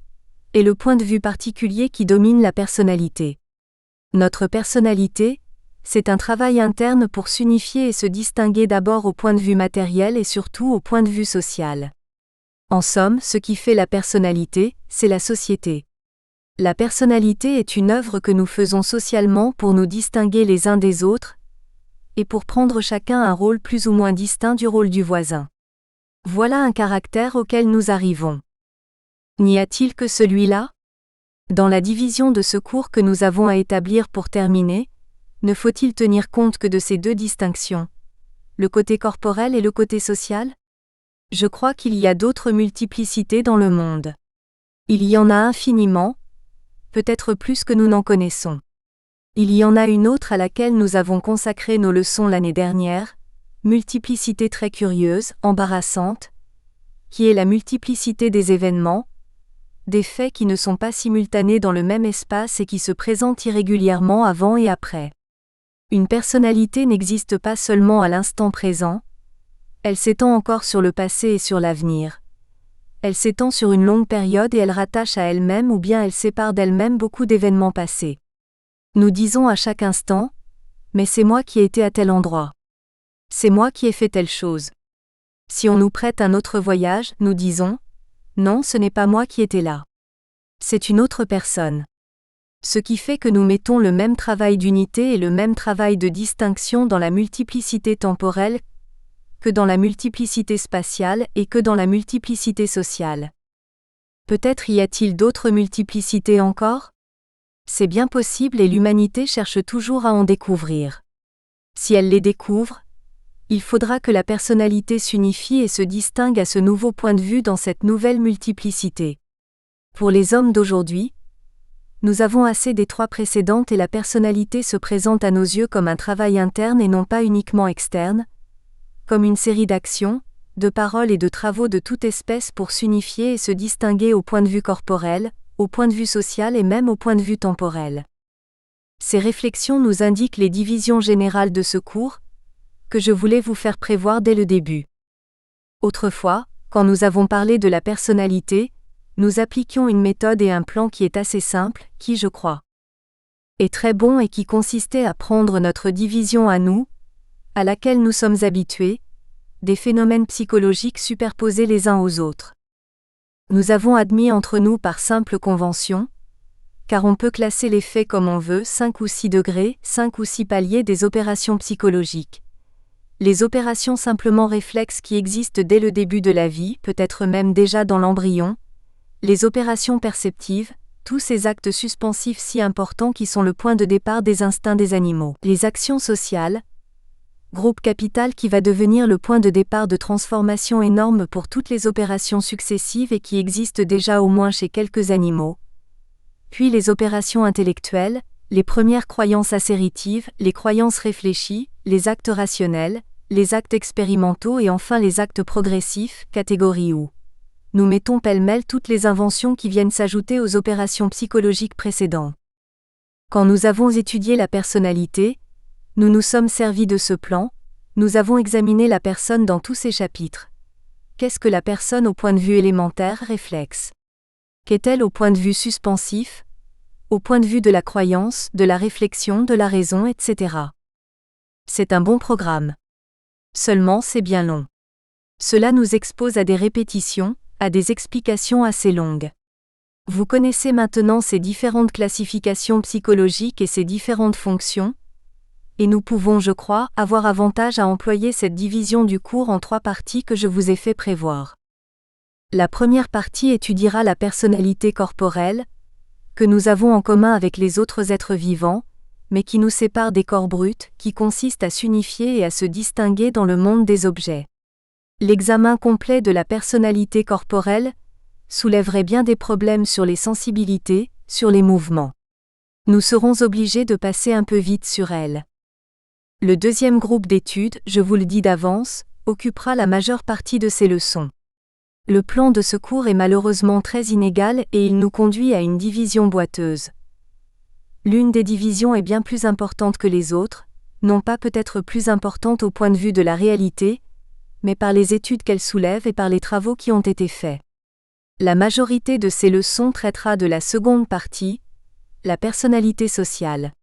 S1: est le point de vue particulier qui domine la personnalité. Notre personnalité, c'est un travail interne pour s'unifier et se distinguer d'abord au point de vue matériel et surtout au point de vue social. En somme, ce qui fait la personnalité, c'est la société. La personnalité est une œuvre que nous faisons socialement pour nous distinguer les uns des autres, et pour prendre chacun un rôle plus ou moins distinct du rôle du voisin. Voilà un caractère auquel nous arrivons. N'y a-t-il que celui-là ? Dans la division de ce cours que nous avons à établir pour terminer, ne faut-il tenir compte que de ces deux distinctions, le côté corporel et le côté social ? Je crois qu'il y a d'autres multiplicités dans le monde. Il y en a infiniment, peut-être plus que nous n'en connaissons. Il y en a une autre à laquelle nous avons consacré nos leçons l'année dernière, multiplicité très curieuse, embarrassante, qui est la multiplicité des événements, des faits qui ne sont pas simultanés dans le même espace et qui se présentent irrégulièrement avant et après. Une personnalité n'existe pas seulement à l'instant présent, elle s'étend encore sur le passé et sur l'avenir. Elle s'étend sur une longue période et elle rattache à elle-même ou bien elle sépare d'elle-même beaucoup d'événements passés. Nous disons à chaque instant, mais c'est moi qui ai été à tel endroit. C'est moi qui ai fait telle chose. Si on nous prête un autre voyage, nous disons, non, ce n'est pas moi qui étais là. C'est une autre personne. Ce qui fait que nous mettons le même travail d'unité et le même travail de distinction dans la multiplicité temporelle que dans la multiplicité spatiale et que dans la multiplicité sociale. Peut-être y a-t-il d'autres multiplicités encore ? C'est bien possible et l'humanité cherche toujours à en découvrir. Si elle les découvre, il faudra que la personnalité s'unifie et se distingue à ce nouveau point de vue dans cette nouvelle multiplicité. Pour les hommes d'aujourd'hui, nous avons assez des trois précédentes et la personnalité se présente à nos yeux comme un travail interne et non pas uniquement externe, comme une série d'actions, de paroles et de travaux de toute espèce pour s'unifier et se distinguer au point de vue corporel, au point de vue social et même au point de vue temporel. Ces réflexions nous indiquent les divisions générales de ce cours, que je voulais vous faire prévoir dès le début. Autrefois, quand nous avons parlé de la personnalité, nous appliquions une méthode et un plan qui est assez simple, qui, je crois, est très bon et qui consistait à prendre notre division à nous, à laquelle nous sommes habitués, des phénomènes psychologiques superposés les uns aux autres. Nous avons admis entre nous par simple convention, car on peut classer les faits comme on veut, 5 ou 6 degrés, 5 ou 6 paliers des opérations psychologiques. Les opérations simplement réflexes qui existent dès le début de la vie, peut-être même déjà dans l'embryon, les opérations perceptives, tous ces actes suspensifs si importants qui sont le point de départ des instincts des animaux. Les actions sociales, groupe capital qui va devenir le point de départ de transformation énorme pour toutes les opérations successives et qui existent déjà au moins chez quelques animaux. Puis les opérations intellectuelles, les premières croyances asséritives, les croyances réfléchies, les actes rationnels, les actes expérimentaux et enfin les actes progressifs, catégorie où nous mettons pêle-mêle toutes les inventions qui viennent s'ajouter aux opérations psychologiques précédentes. Quand nous avons étudié la personnalité, nous nous sommes servis de ce plan, nous avons examiné la personne dans tous ses chapitres. Qu'est-ce que la personne au point de vue élémentaire, réflexe ? Qu'est-elle au point de vue suspensif ? Au point de vue de la croyance, de la réflexion, de la raison, etc. C'est un bon programme. Seulement c'est bien long. Cela nous expose à des répétitions, à des explications assez longues. Vous connaissez maintenant ces différentes classifications psychologiques et ces différentes fonctions, et nous pouvons, je crois, avoir avantage à employer cette division du cours en 3 parties que je vous ai fait prévoir. La première partie étudiera la personnalité corporelle, que nous avons en commun avec les autres êtres vivants, mais qui nous sépare des corps bruts, qui consiste à s'unifier et à se distinguer dans le monde des objets. L'examen complet de la personnalité corporelle soulèverait bien des problèmes sur les sensibilités, sur les mouvements. Nous serons obligés de passer un peu vite sur elle. Le deuxième groupe d'études, je vous le dis d'avance, occupera la majeure partie de ces leçons. Le plan de ce cours est malheureusement très inégal et il nous conduit à une division boiteuse. L'une des divisions est bien plus importante que les autres, non pas peut-être plus importante au point de vue de la réalité, mais par les études qu'elle soulève et par les travaux qui ont été faits. La majorité de ces leçons traitera de la seconde partie, la personnalité sociale.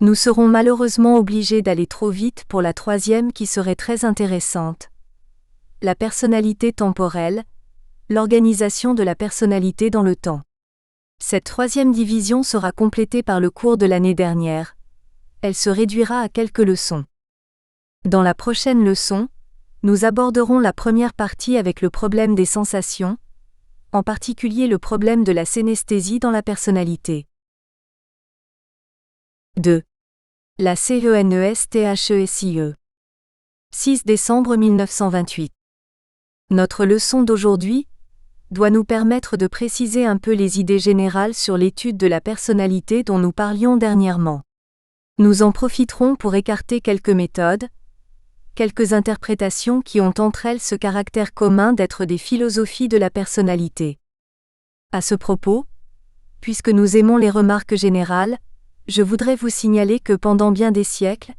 S1: Nous serons malheureusement obligés d'aller trop vite pour la troisième qui serait très intéressante. La personnalité temporelle, l'organisation de la personnalité dans le temps. Cette troisième division sera complétée par le cours de l'année dernière. Elle se réduira à quelques leçons. Dans la prochaine leçon, nous aborderons la première partie avec le problème des sensations, en particulier le problème de la synesthésie dans la personnalité. 2. La CENESTHESIE. 6 décembre 1928. Notre leçon d'aujourd'hui doit nous permettre de préciser un peu les idées générales sur l'étude de la personnalité dont nous parlions dernièrement. Nous en profiterons pour écarter quelques méthodes, quelques interprétations qui ont entre elles ce caractère commun d'être des philosophies de la personnalité. À ce propos, puisque nous aimons les remarques générales, je voudrais vous signaler que pendant bien des siècles,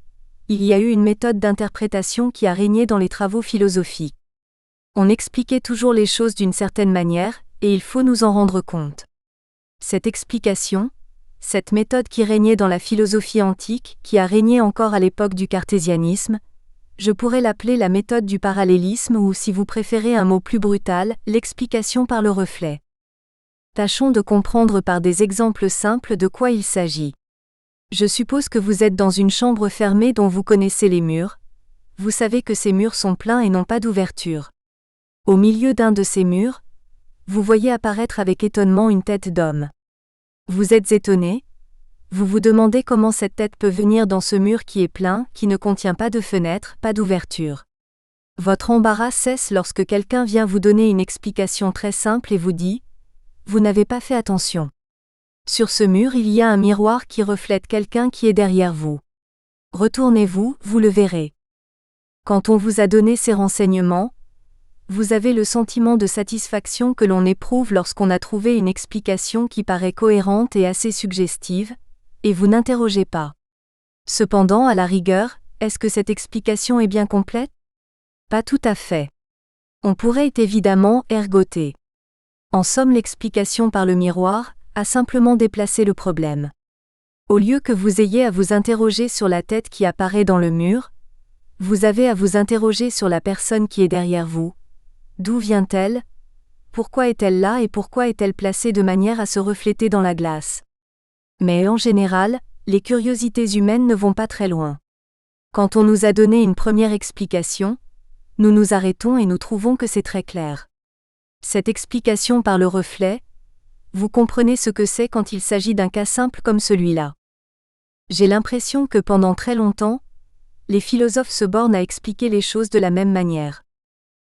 S1: il y a eu une méthode d'interprétation qui a régné dans les travaux philosophiques. On expliquait toujours les choses d'une certaine manière, et il faut nous en rendre compte. Cette explication, cette méthode qui régnait dans la philosophie antique, qui a régné encore à l'époque du cartésianisme, je pourrais l'appeler la méthode du parallélisme ou, si vous préférez un mot plus brutal, l'explication par le reflet. Tâchons de comprendre par des exemples simples de quoi il s'agit. Je suppose que vous êtes dans une chambre fermée dont vous connaissez les murs. Vous savez que ces murs sont pleins et n'ont pas d'ouverture. Au milieu d'un de ces murs, vous voyez apparaître avec étonnement une tête d'homme. Vous êtes étonné. Vous vous demandez comment cette tête peut venir dans ce mur qui est plein, qui ne contient pas de fenêtre, pas d'ouverture. Votre embarras cesse lorsque quelqu'un vient vous donner une explication très simple et vous dit « Vous n'avez pas fait attention. Sur ce mur il y a un miroir qui reflète quelqu'un qui est derrière vous. Retournez-vous, vous le verrez. » Quand on vous a donné ces renseignements, vous avez le sentiment de satisfaction que l'on éprouve lorsqu'on a trouvé une explication qui paraît cohérente et assez suggestive, et vous n'interrogez pas. Cependant, à la rigueur, est-ce que cette explication est bien complète? Pas tout à fait. On pourrait évidemment ergoter. En somme, l'explication par le miroir a simplement déplacé le problème. Au lieu que vous ayez à vous interroger sur la tête qui apparaît dans le mur, vous avez à vous interroger sur la personne qui est derrière vous. D'où vient-elle? Pourquoi est-elle là et pourquoi est-elle placée de manière à se refléter dans la glace? Mais en général, les curiosités humaines ne vont pas très loin. Quand on nous a donné une première explication, nous nous arrêtons et nous trouvons que c'est très clair. Cette explication par le reflet, vous comprenez ce que c'est quand il s'agit d'un cas simple comme celui-là. J'ai l'impression que pendant très longtemps, les philosophes se bornent à expliquer les choses de la même manière.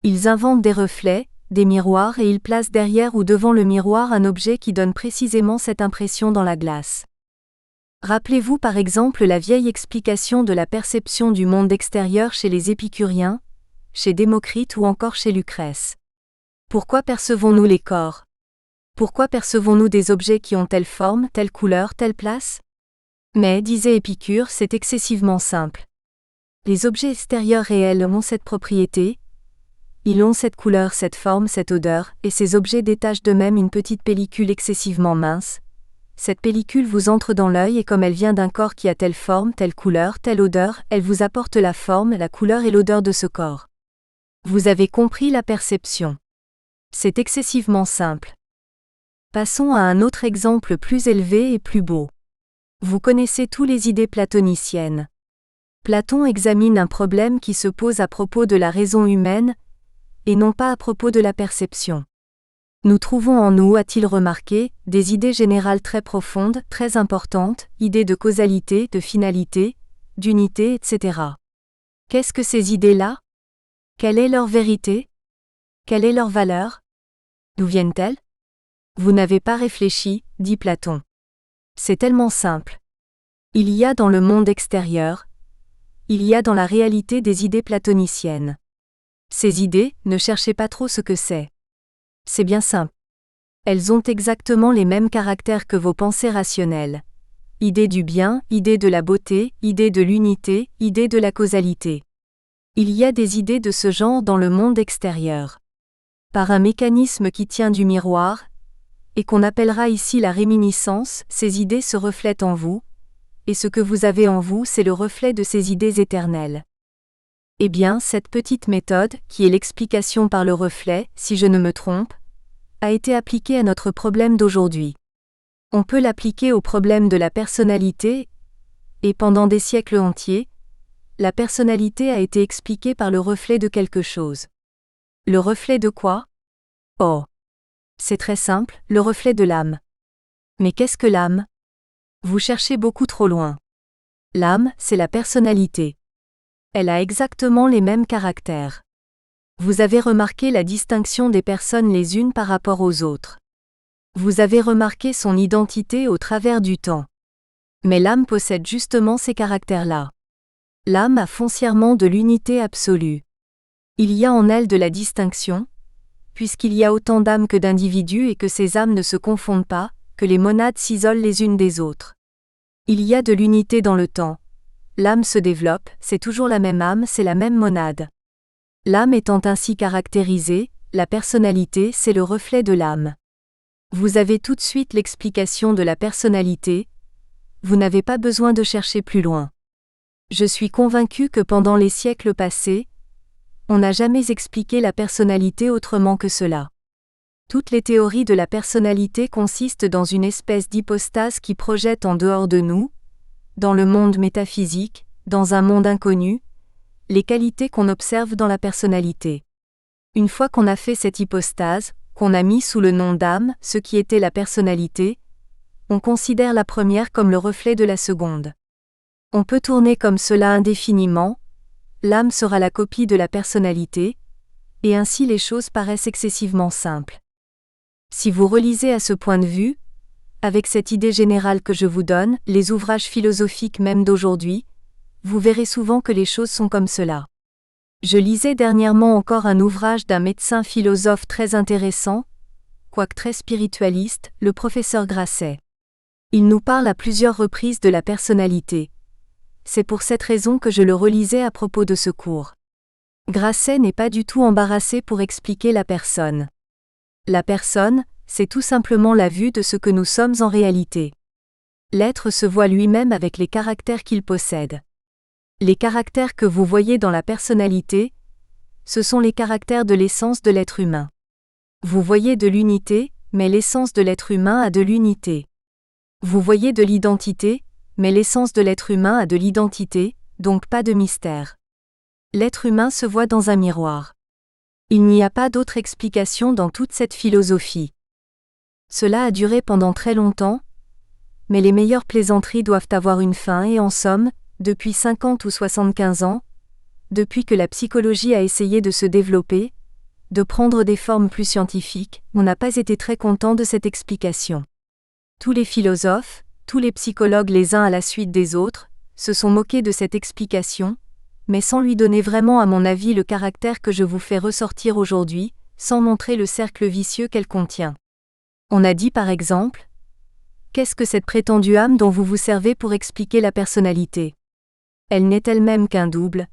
S1: Ils inventent des reflets, des miroirs et ils placent derrière ou devant le miroir un objet qui donne précisément cette impression dans la glace. Rappelez-vous par exemple la vieille explication de la perception du monde extérieur chez les épicuriens, chez Démocrite ou encore chez Lucrèce. Pourquoi percevons-nous les corps? Pourquoi percevons-nous des objets qui ont telle forme, telle couleur, telle place? Mais, disait Épicure, c'est excessivement simple. Les objets extérieurs réels ont cette propriété. Ils ont cette couleur, cette forme, cette odeur, et ces objets détachent d'eux-mêmes une petite pellicule excessivement mince. Cette pellicule vous entre dans l'œil et comme elle vient d'un corps qui a telle forme, telle couleur, telle odeur, elle vous apporte la forme, la couleur et l'odeur de ce corps. Vous avez compris la perception. C'est excessivement simple. Passons à un autre exemple plus élevé et plus beau. Vous connaissez tous les idées platoniciennes. Platon examine un problème qui se pose à propos de la raison humaine, et non pas à propos de la perception. Nous trouvons en nous, a-t-il remarqué, des idées générales très profondes, très importantes, idées de causalité, de finalité, d'unité, etc. Qu'est-ce que ces idées-là? Quelle est leur vérité? Quelle est leur valeur? D'où viennent-elles? Vous n'avez pas réfléchi, dit Platon. C'est tellement simple. Il y a dans le monde extérieur, il y a dans la réalité des idées platoniciennes. Ces idées, ne cherchez pas trop ce que c'est. C'est bien simple. Elles ont exactement les mêmes caractères que vos pensées rationnelles. Idée du bien, idée de la beauté, idée de l'unité, idée de la causalité. Il y a des idées de ce genre dans le monde extérieur. Par un mécanisme qui tient du miroir, et qu'on appellera ici la réminiscence, ces idées se reflètent en vous, et ce que vous avez en vous, c'est le reflet de ces idées éternelles. Eh bien, cette petite méthode, qui est l'explication par le reflet, si je ne me trompe, a été appliquée à notre problème d'aujourd'hui. On peut l'appliquer au problème de la personnalité, et pendant des siècles entiers, la personnalité a été expliquée par le reflet de quelque chose. Le reflet de quoi? Oh! C'est très simple, le reflet de l'âme. Mais qu'est-ce que l'âme? Vous cherchez beaucoup trop loin. L'âme, c'est la personnalité. Elle a exactement les mêmes caractères. Vous avez remarqué la distinction des personnes les unes par rapport aux autres. Vous avez remarqué son identité au travers du temps. Mais l'âme possède justement ces caractères-là. L'âme a foncièrement de l'unité absolue. Il y a en elle de la distinction, puisqu'il y a autant d'âmes que d'individus et que ces âmes ne se confondent pas, que les monades s'isolent les unes des autres. Il y a de l'unité dans le temps. L'âme se développe, c'est toujours la même âme, c'est la même monade. L'âme étant ainsi caractérisée, la personnalité, c'est le reflet de l'âme. Vous avez tout de suite l'explication de la personnalité, vous n'avez pas besoin de chercher plus loin. Je suis convaincu que pendant les siècles passés, on n'a jamais expliqué la personnalité autrement que cela. Toutes les théories de la personnalité consistent dans une espèce d'hypostase qui projette en dehors de nous, dans le monde métaphysique, dans un monde inconnu, les qualités qu'on observe dans la personnalité. Une fois qu'on a fait cette hypostase, qu'on a mis sous le nom d'âme ce qui était la personnalité, on considère la première comme le reflet de la seconde. On peut tourner comme cela indéfiniment, l'âme sera la copie de la personnalité, et ainsi les choses paraissent excessivement simples. Si vous relisez à ce point de vue, avec cette idée générale que je vous donne, les ouvrages philosophiques même d'aujourd'hui, vous verrez souvent que les choses sont comme cela. Je lisais dernièrement encore un ouvrage d'un médecin philosophe très intéressant, quoique très spiritualiste, le professeur Grasset. Il nous parle à plusieurs reprises de la personnalité. C'est pour cette raison que je le relisais à propos de ce cours. Grasset n'est pas du tout embarrassé pour expliquer la personne. La personne, c'est tout simplement la vue de ce que nous sommes en réalité. L'être se voit lui-même avec les caractères qu'il possède. Les caractères que vous voyez dans la personnalité, ce sont les caractères de l'essence de l'être humain. Vous voyez de l'unité, mais l'essence de l'être humain a de l'unité. Vous voyez de l'identité, mais l'essence de l'être humain a de l'identité, donc pas de mystère. L'être humain se voit dans un miroir. Il n'y a pas d'autre explication dans toute cette philosophie. Cela a duré pendant très longtemps, mais les meilleures plaisanteries doivent avoir une fin et en somme, depuis 50 ou 75 ans, depuis que la psychologie a essayé de se développer, de prendre des formes plus scientifiques, on n'a pas été très content de cette explication. Tous les philosophes, tous les psychologues les uns à la suite des autres, se sont moqués de cette explication, mais sans lui donner vraiment à mon avis le caractère que je vous fais ressortir aujourd'hui, sans montrer le cercle vicieux qu'elle contient. On a dit par exemple, qu'est-ce que cette prétendue âme dont vous vous servez pour expliquer la personnalité? Elle n'est elle-même qu'un double.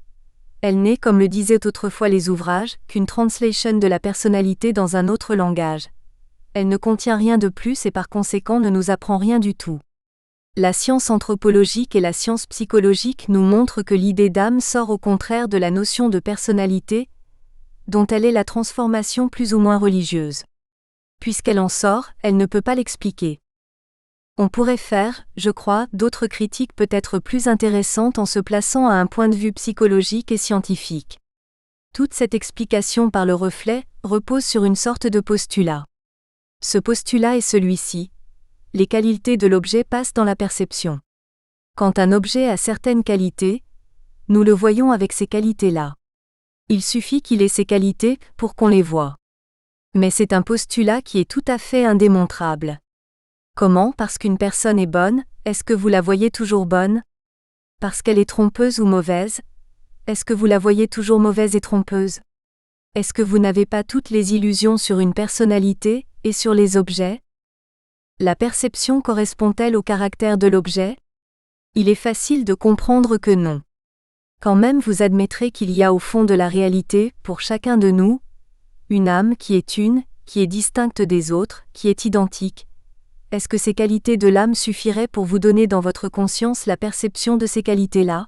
S1: Elle n'est, comme le disaient autrefois les ouvrages, qu'une translation de la personnalité dans un autre langage. Elle ne contient rien de plus et par conséquent ne nous apprend rien du tout. La science anthropologique et la science psychologique nous montrent que l'idée d'âme sort au contraire de la notion de personnalité, dont elle est la transformation plus ou moins religieuse. Puisqu'elle en sort, elle ne peut pas l'expliquer. On pourrait faire, je crois, d'autres critiques peut-être plus intéressantes en se plaçant à un point de vue psychologique et scientifique. Toute cette explication par le reflet repose sur une sorte de postulat. Ce postulat est celui-ci. Les qualités de l'objet passent dans la perception. Quand un objet a certaines qualités, nous le voyons avec ces qualités-là. Il suffit qu'il ait ces qualités pour qu'on les voie. Mais c'est un postulat qui est tout à fait indémontrable. Comment? Parce qu'une personne est bonne, est-ce que vous la voyez toujours bonne? Parce qu'elle est trompeuse ou mauvaise? Est-ce que vous la voyez toujours mauvaise et trompeuse? Est-ce que vous n'avez pas toutes les illusions sur une personnalité, et sur les objets? La perception correspond-elle au caractère de l'objet? Il est facile de comprendre que non. Quand même vous admettrez qu'il y a au fond de la réalité, pour chacun de nous, une âme qui est distincte des autres, qui est identique. Est-ce que ces qualités de l'âme suffiraient pour vous donner dans votre conscience la perception de ces qualités-là?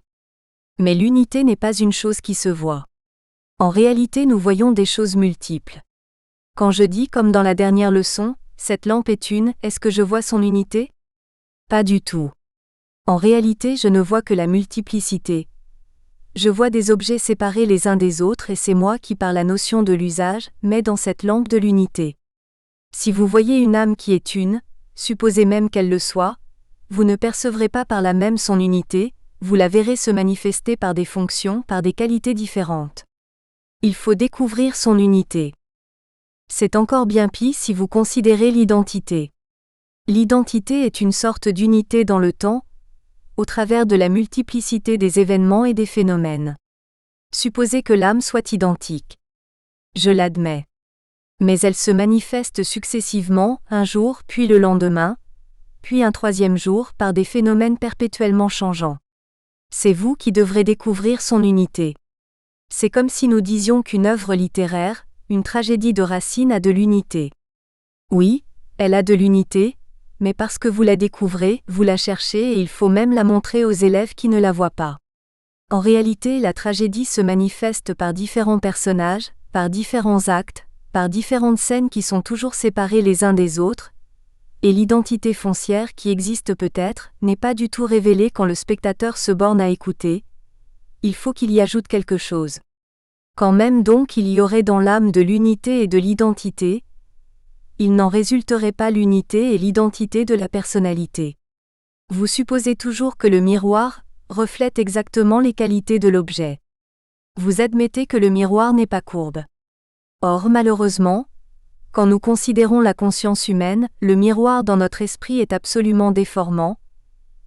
S1: Mais l'unité n'est pas une chose qui se voit. En réalité nous voyons des choses multiples. Quand je dis comme dans la dernière leçon, cette lampe est une, est-ce que je vois son unité? Pas du tout. En réalité, je ne vois que la multiplicité. Je vois des objets séparés les uns des autres et c'est moi qui, par la notion de l'usage, mets dans cette lampe de l'unité. Si vous voyez une âme qui est une, supposez même qu'elle le soit, vous ne percevrez pas par là même son unité, vous la verrez se manifester par des fonctions, par des qualités différentes. Il faut découvrir son unité. C'est encore bien pis si vous considérez l'identité. L'identité est une sorte d'unité dans le temps, au travers de la multiplicité des événements et des phénomènes. Supposez que l'âme soit identique. Je l'admets. Mais elle se manifeste successivement, un jour, puis le lendemain, puis un troisième jour, par des phénomènes perpétuellement changeants. C'est vous qui devrez découvrir son unité. C'est comme si nous disions qu'une œuvre littéraire, une tragédie de Racine a de l'unité. Oui, elle a de l'unité, mais parce que vous la découvrez, vous la cherchez et il faut même la montrer aux élèves qui ne la voient pas. En réalité, la tragédie se manifeste par différents personnages, par différents actes, par différentes scènes qui sont toujours séparées les uns des autres, et l'identité foncière qui existe peut-être, n'est pas du tout révélée quand le spectateur se borne à écouter. Il faut qu'il y ajoute quelque chose. Quand même donc il y aurait dans l'âme de l'unité et de l'identité, il n'en résulterait pas l'unité et l'identité de la personnalité. Vous supposez toujours que le miroir reflète exactement les qualités de l'objet. Vous admettez que le miroir n'est pas courbe. Or, malheureusement, quand nous considérons la conscience humaine, le miroir dans notre esprit est absolument déformant.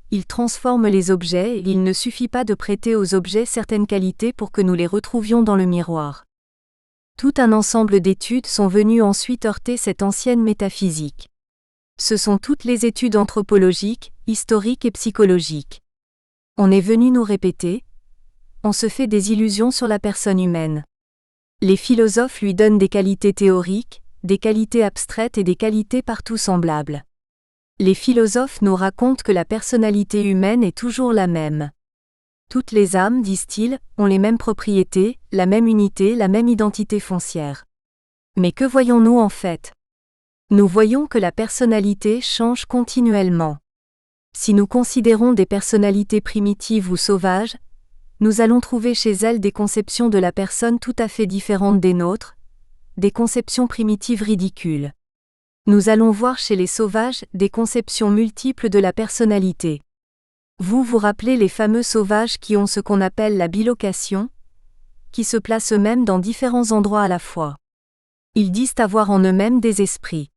S1: Il transforme les objets et il ne suffit pas de prêter aux objets certaines qualités pour que nous les retrouvions dans le miroir. Tout un ensemble d'études sont venues ensuite heurter cette ancienne métaphysique. Ce sont toutes les études anthropologiques, historiques et psychologiques. On est venu nous répéter, on se fait des illusions sur la personne humaine. Les philosophes lui donnent des qualités théoriques, des qualités abstraites et des qualités partout semblables. Les philosophes nous racontent que la personnalité humaine est toujours la même. Toutes les âmes, disent-ils, ont les mêmes propriétés, la même unité, la même identité foncière. Mais que voyons-nous en fait? Nous voyons que la personnalité change continuellement. Si nous considérons des personnalités primitives ou sauvages, nous allons trouver chez elles des conceptions de la personne tout à fait différentes des nôtres, des conceptions primitives ridicules. Nous allons voir chez les sauvages des conceptions multiples de la personnalité. Vous vous rappelez les fameux sauvages qui ont ce qu'on appelle la bilocation, qui se placent eux-mêmes dans différents endroits à la fois. Ils disent avoir en eux-mêmes des esprits.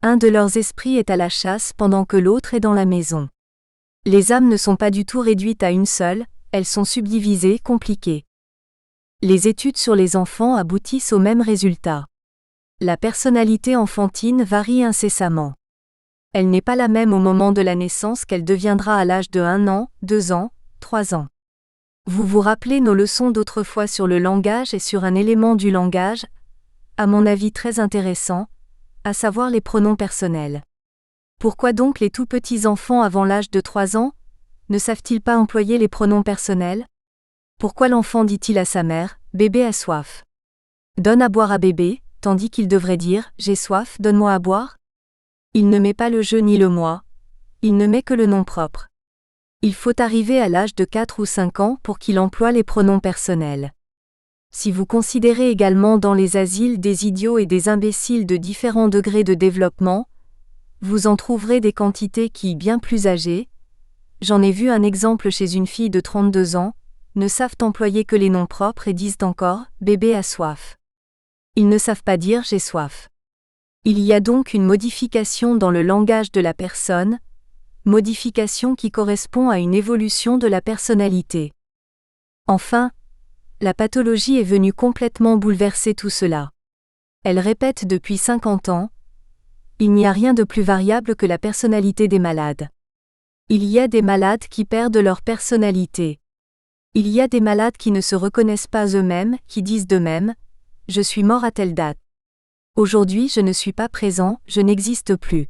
S1: Un de leurs esprits est à la chasse pendant que l'autre est dans la maison. Les âmes ne sont pas du tout réduites à une seule, elles sont subdivisées, compliquées. Les études sur les enfants aboutissent au même résultat. La personnalité enfantine varie incessamment. Elle n'est pas la même au moment de la naissance qu'elle deviendra à l'âge de 1 an, 2 ans, 3 ans. Vous vous rappelez nos leçons d'autrefois sur le langage et sur un élément du langage, à mon avis très intéressant, à savoir les pronoms personnels. Pourquoi donc les tout petits enfants avant l'âge de 3 ans ne savent-ils pas employer les pronoms personnels? Pourquoi l'enfant dit-il à sa mère, « Bébé a soif » ? Donne à boire à bébé, tandis qu'il devrait dire, « J'ai soif, donne-moi à boire » ? Il ne met pas le je ni le moi, il ne met que le nom propre. Il faut arriver à l'âge de 4 ou 5 ans pour qu'il emploie les pronoms personnels. Si vous considérez également dans les asiles des idiots et des imbéciles de différents degrés de développement, vous en trouverez des quantités qui, bien plus âgées, j'en ai vu un exemple chez une fille de 32 ans, ne savent employer que les noms propres et disent encore « bébé a soif ». Ils ne savent pas dire « j'ai soif ». Il y a donc une modification dans le langage de la personne, modification qui correspond à une évolution de la personnalité. Enfin, la pathologie est venue complètement bouleverser tout cela. Elle répète depuis 50 ans, il n'y a rien de plus variable que la personnalité des malades. Il y a des malades qui perdent leur personnalité. Il y a des malades qui ne se reconnaissent pas eux-mêmes, qui disent d'eux-mêmes « Je suis mort à telle date. Aujourd'hui je ne suis pas présent, je n'existe plus. »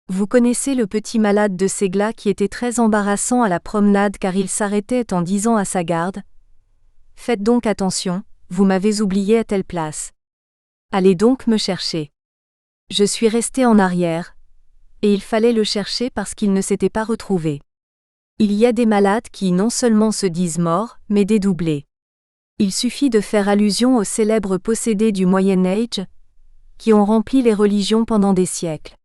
S1: Vous connaissez le petit malade de Ségla qui était très embarrassant à la promenade car il s'arrêtait en disant à sa garde « Faites donc attention, vous m'avez oublié à telle place. Allez donc me chercher. Je suis resté en arrière, et il fallait le chercher parce qu'il ne s'était pas retrouvé. Il y a des malades qui non seulement se disent morts, mais dédoublés. Il suffit de faire allusion aux célèbres possédés du Moyen Âge, qui ont rempli les religions pendant des siècles.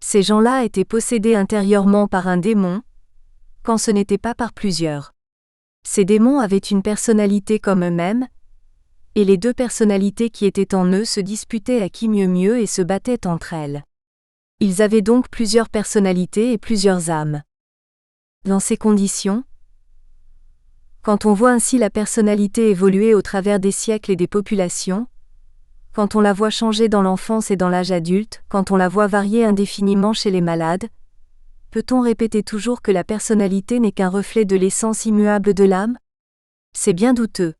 S1: Ces gens-là étaient possédés intérieurement par un démon, quand ce n'était pas par plusieurs. Ces démons avaient une personnalité comme eux-mêmes, et les deux personnalités qui étaient en eux se disputaient à qui mieux et se battaient entre elles. Ils avaient donc plusieurs personnalités et plusieurs âmes. Dans ces conditions, quand on voit ainsi la personnalité évoluer au travers des siècles et des populations, quand on la voit changer dans l'enfance et dans l'âge adulte, quand on la voit varier indéfiniment chez les malades, peut-on répéter toujours que la personnalité n'est qu'un reflet de l'essence immuable de l'âme ? C'est bien douteux.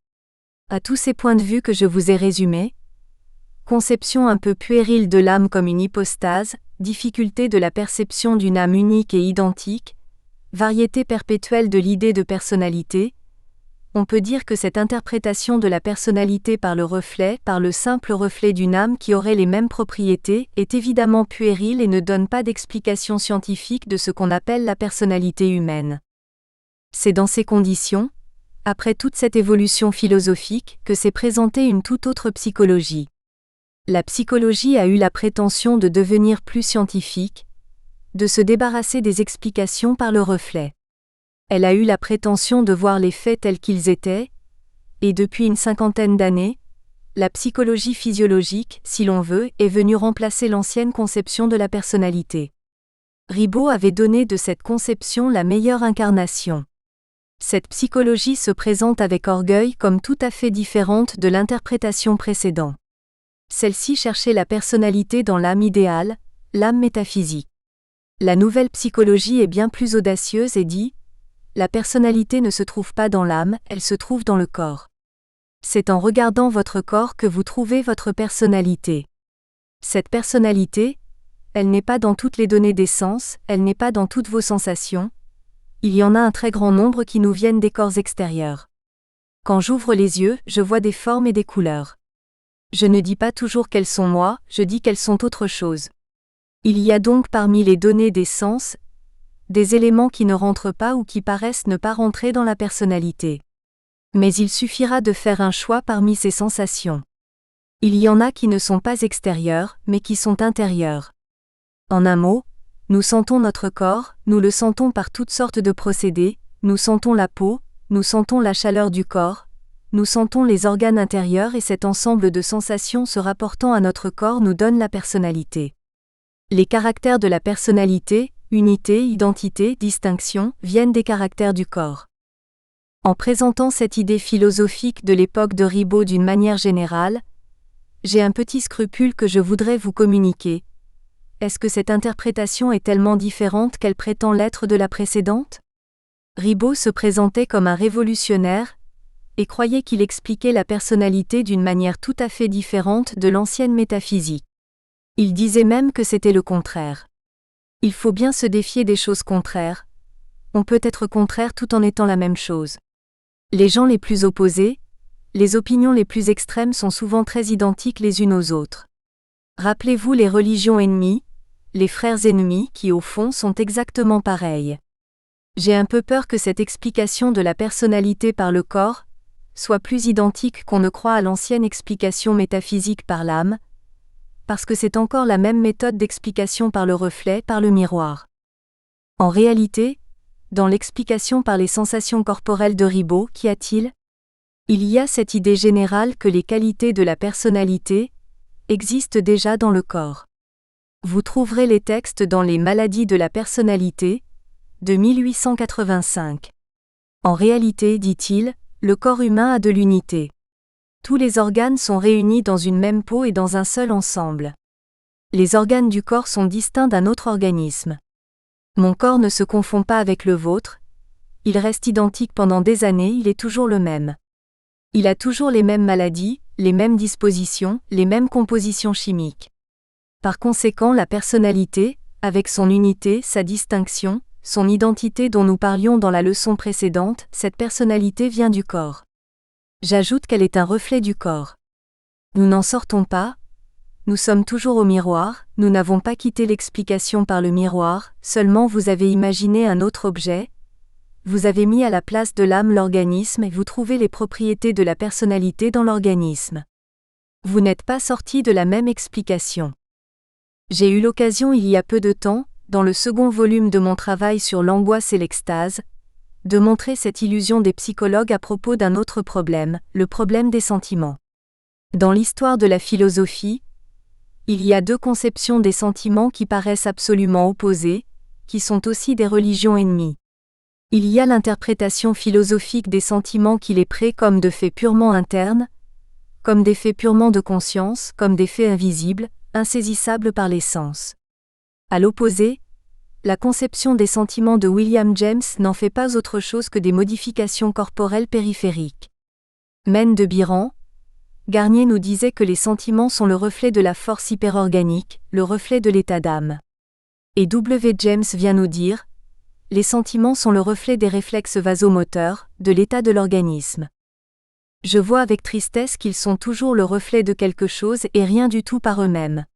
S1: À tous ces points de vue que je vous ai résumés, conception un peu puérile de l'âme comme une hypostase, difficulté de la perception d'une âme unique et identique, variété perpétuelle de l'idée de personnalité, on peut dire que cette interprétation de la personnalité par le simple reflet d'une âme qui aurait les mêmes propriétés, est évidemment puérile et ne donne pas d'explication scientifique de ce qu'on appelle la personnalité humaine. C'est dans ces conditions, après toute cette évolution philosophique, que s'est présentée une toute autre psychologie. La psychologie a eu la prétention de devenir plus scientifique, de se débarrasser des explications par le reflet. Elle a eu la prétention de voir les faits tels qu'ils étaient, et depuis une 50aine d'années, la psychologie physiologique, si l'on veut, est venue remplacer l'ancienne conception de la personnalité. Ribot avait donné de cette conception la meilleure incarnation. Cette psychologie se présente avec orgueil comme tout à fait différente de l'interprétation précédente. Celle-ci cherchait la personnalité dans l'âme idéale, l'âme métaphysique. La nouvelle psychologie est bien plus audacieuse et dit « La personnalité ne se trouve pas dans l'âme, elle se trouve dans le corps. C'est en regardant votre corps que vous trouvez votre personnalité. Cette personnalité, elle n'est pas dans toutes les données des sens, elle n'est pas dans toutes vos sensations. Il y en a un très grand nombre qui nous viennent des corps extérieurs. Quand j'ouvre les yeux, je vois des formes et des couleurs. Je ne dis pas toujours qu'elles sont moi, je dis qu'elles sont autre chose. Il y a donc parmi les données des sens, des éléments qui ne rentrent pas ou qui paraissent ne pas rentrer dans la personnalité. Mais il suffira de faire un choix parmi ces sensations. Il y en a qui ne sont pas extérieures, mais qui sont intérieures. En un mot, nous sentons notre corps, nous le sentons par toutes sortes de procédés, nous sentons la peau, nous sentons la chaleur du corps, nous sentons les organes intérieurs et cet ensemble de sensations se rapportant à notre corps nous donne la personnalité. Les caractères de la personnalité, unité, identité, distinction, viennent des caractères du corps. En présentant cette idée philosophique de l'époque de Ribot d'une manière générale, j'ai un petit scrupule que je voudrais vous communiquer. Est-ce que cette interprétation est tellement différente qu'elle prétend l'être de la précédente ? Ribot se présentait comme un révolutionnaire, et croyait qu'il expliquait la personnalité d'une manière tout à fait différente de l'ancienne métaphysique. Il disait même que c'était le contraire. Il faut bien se défier des choses contraires. On peut être contraire tout en étant la même chose. Les gens les plus opposés, les opinions les plus extrêmes sont souvent très identiques les unes aux autres. Rappelez-vous les religions ennemies, les frères ennemis qui au fond sont exactement pareils. J'ai un peu peur que cette explication de la personnalité par le corps soit plus identique qu'on ne croit à l'ancienne explication métaphysique par l'âme, parce que c'est encore la même méthode d'explication par le reflet, par le miroir. En réalité, dans l'explication par les sensations corporelles de Ribot, qu'y a-t-il ? Il y a cette idée générale que les qualités de la personnalité existent déjà dans le corps. Vous trouverez les textes dans Les maladies de la personnalité, de 1885. En réalité, dit-il, le corps humain a de l'unité. Tous les organes sont réunis dans une même peau et dans un seul ensemble. Les organes du corps sont distincts d'un autre organisme. Mon corps ne se confond pas avec le vôtre, il reste identique pendant des années, il est toujours le même. Il a toujours les mêmes maladies, les mêmes dispositions, les mêmes compositions chimiques. Par conséquent, la personnalité, avec son unité, sa distinction, son identité dont nous parlions dans la leçon précédente, cette personnalité vient du corps. J'ajoute qu'elle est un reflet du corps. Nous n'en sortons pas, nous sommes toujours au miroir, nous n'avons pas quitté l'explication par le miroir, seulement vous avez imaginé un autre objet, vous avez mis à la place de l'âme l'organisme et vous trouvez les propriétés de la personnalité dans l'organisme. Vous n'êtes pas sorti de la même explication. J'ai eu l'occasion il y a peu de temps, dans le second volume de mon travail sur l'angoisse et l'extase, de montrer cette illusion des psychologues à propos d'un autre problème, le problème des sentiments. Dans l'histoire de la philosophie, il y a deux conceptions des sentiments qui paraissent absolument opposées, qui sont aussi des religions ennemies. Il y a l'interprétation philosophique des sentiments qui les prête comme de faits purement internes, comme des faits purement de conscience, comme des faits invisibles, insaisissables par les sens. À l'opposé, la conception des sentiments de William James n'en fait pas autre chose que des modifications corporelles périphériques. Men de Biran, Garnier nous disait que les sentiments sont le reflet de la force hyperorganique, le reflet de l'état d'âme. Et W. James vient nous dire, les sentiments sont le reflet des réflexes vasomoteurs, de l'état de l'organisme. Je vois avec tristesse qu'ils sont toujours le reflet de quelque chose et rien du tout par eux-mêmes.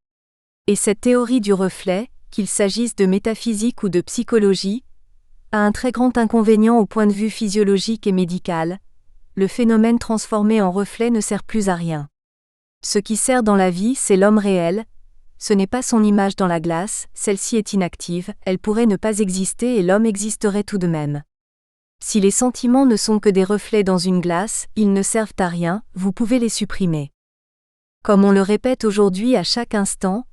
S1: Et cette théorie du reflet, qu'il s'agisse de métaphysique ou de psychologie, a un très grand inconvénient au point de vue physiologique et médical. Le phénomène transformé en reflet ne sert plus à rien. Ce qui sert dans la vie, c'est l'homme réel. Ce n'est pas son image dans la glace, celle-ci est inactive, elle pourrait ne pas exister et l'homme existerait tout de même. Si les sentiments ne sont que des reflets dans une glace, ils ne servent à rien, vous pouvez les supprimer. Comme on le répète aujourd'hui à chaque instant,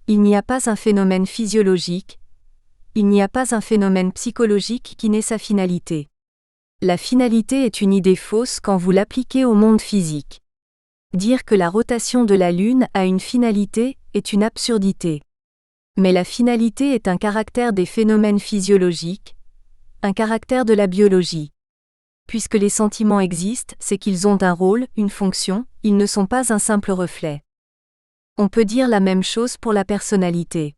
S1: il n'y a pas un phénomène physiologique, il n'y a pas un phénomène psychologique qui n'ait sa finalité. La finalité est une idée fausse quand vous l'appliquez au monde physique. Dire que la rotation de la Lune a une finalité est une absurdité. Mais la finalité est un caractère des phénomènes physiologiques, un caractère de la biologie. Puisque les sentiments existent, c'est qu'ils ont un rôle, une fonction, ils ne sont pas un simple reflet. On peut dire la même chose pour la personnalité.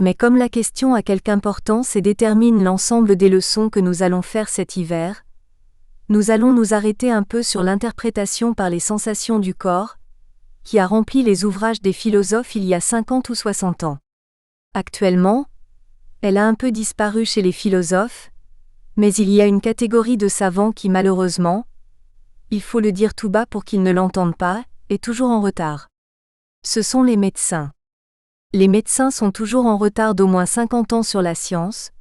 S1: Mais comme la question a quelque importance et détermine l'ensemble des leçons que nous allons faire cet hiver, nous allons nous arrêter un peu sur l'interprétation par les sensations du corps, qui a rempli les ouvrages des philosophes il y a 50 ou 60 ans. Actuellement, elle a un peu disparu chez les philosophes, mais il y a une catégorie de savants qui malheureusement, il faut le dire tout bas pour qu'ils ne l'entendent pas, est toujours en retard. Ce sont les médecins. Les médecins sont toujours en retard d'au moins 50 ans sur la science,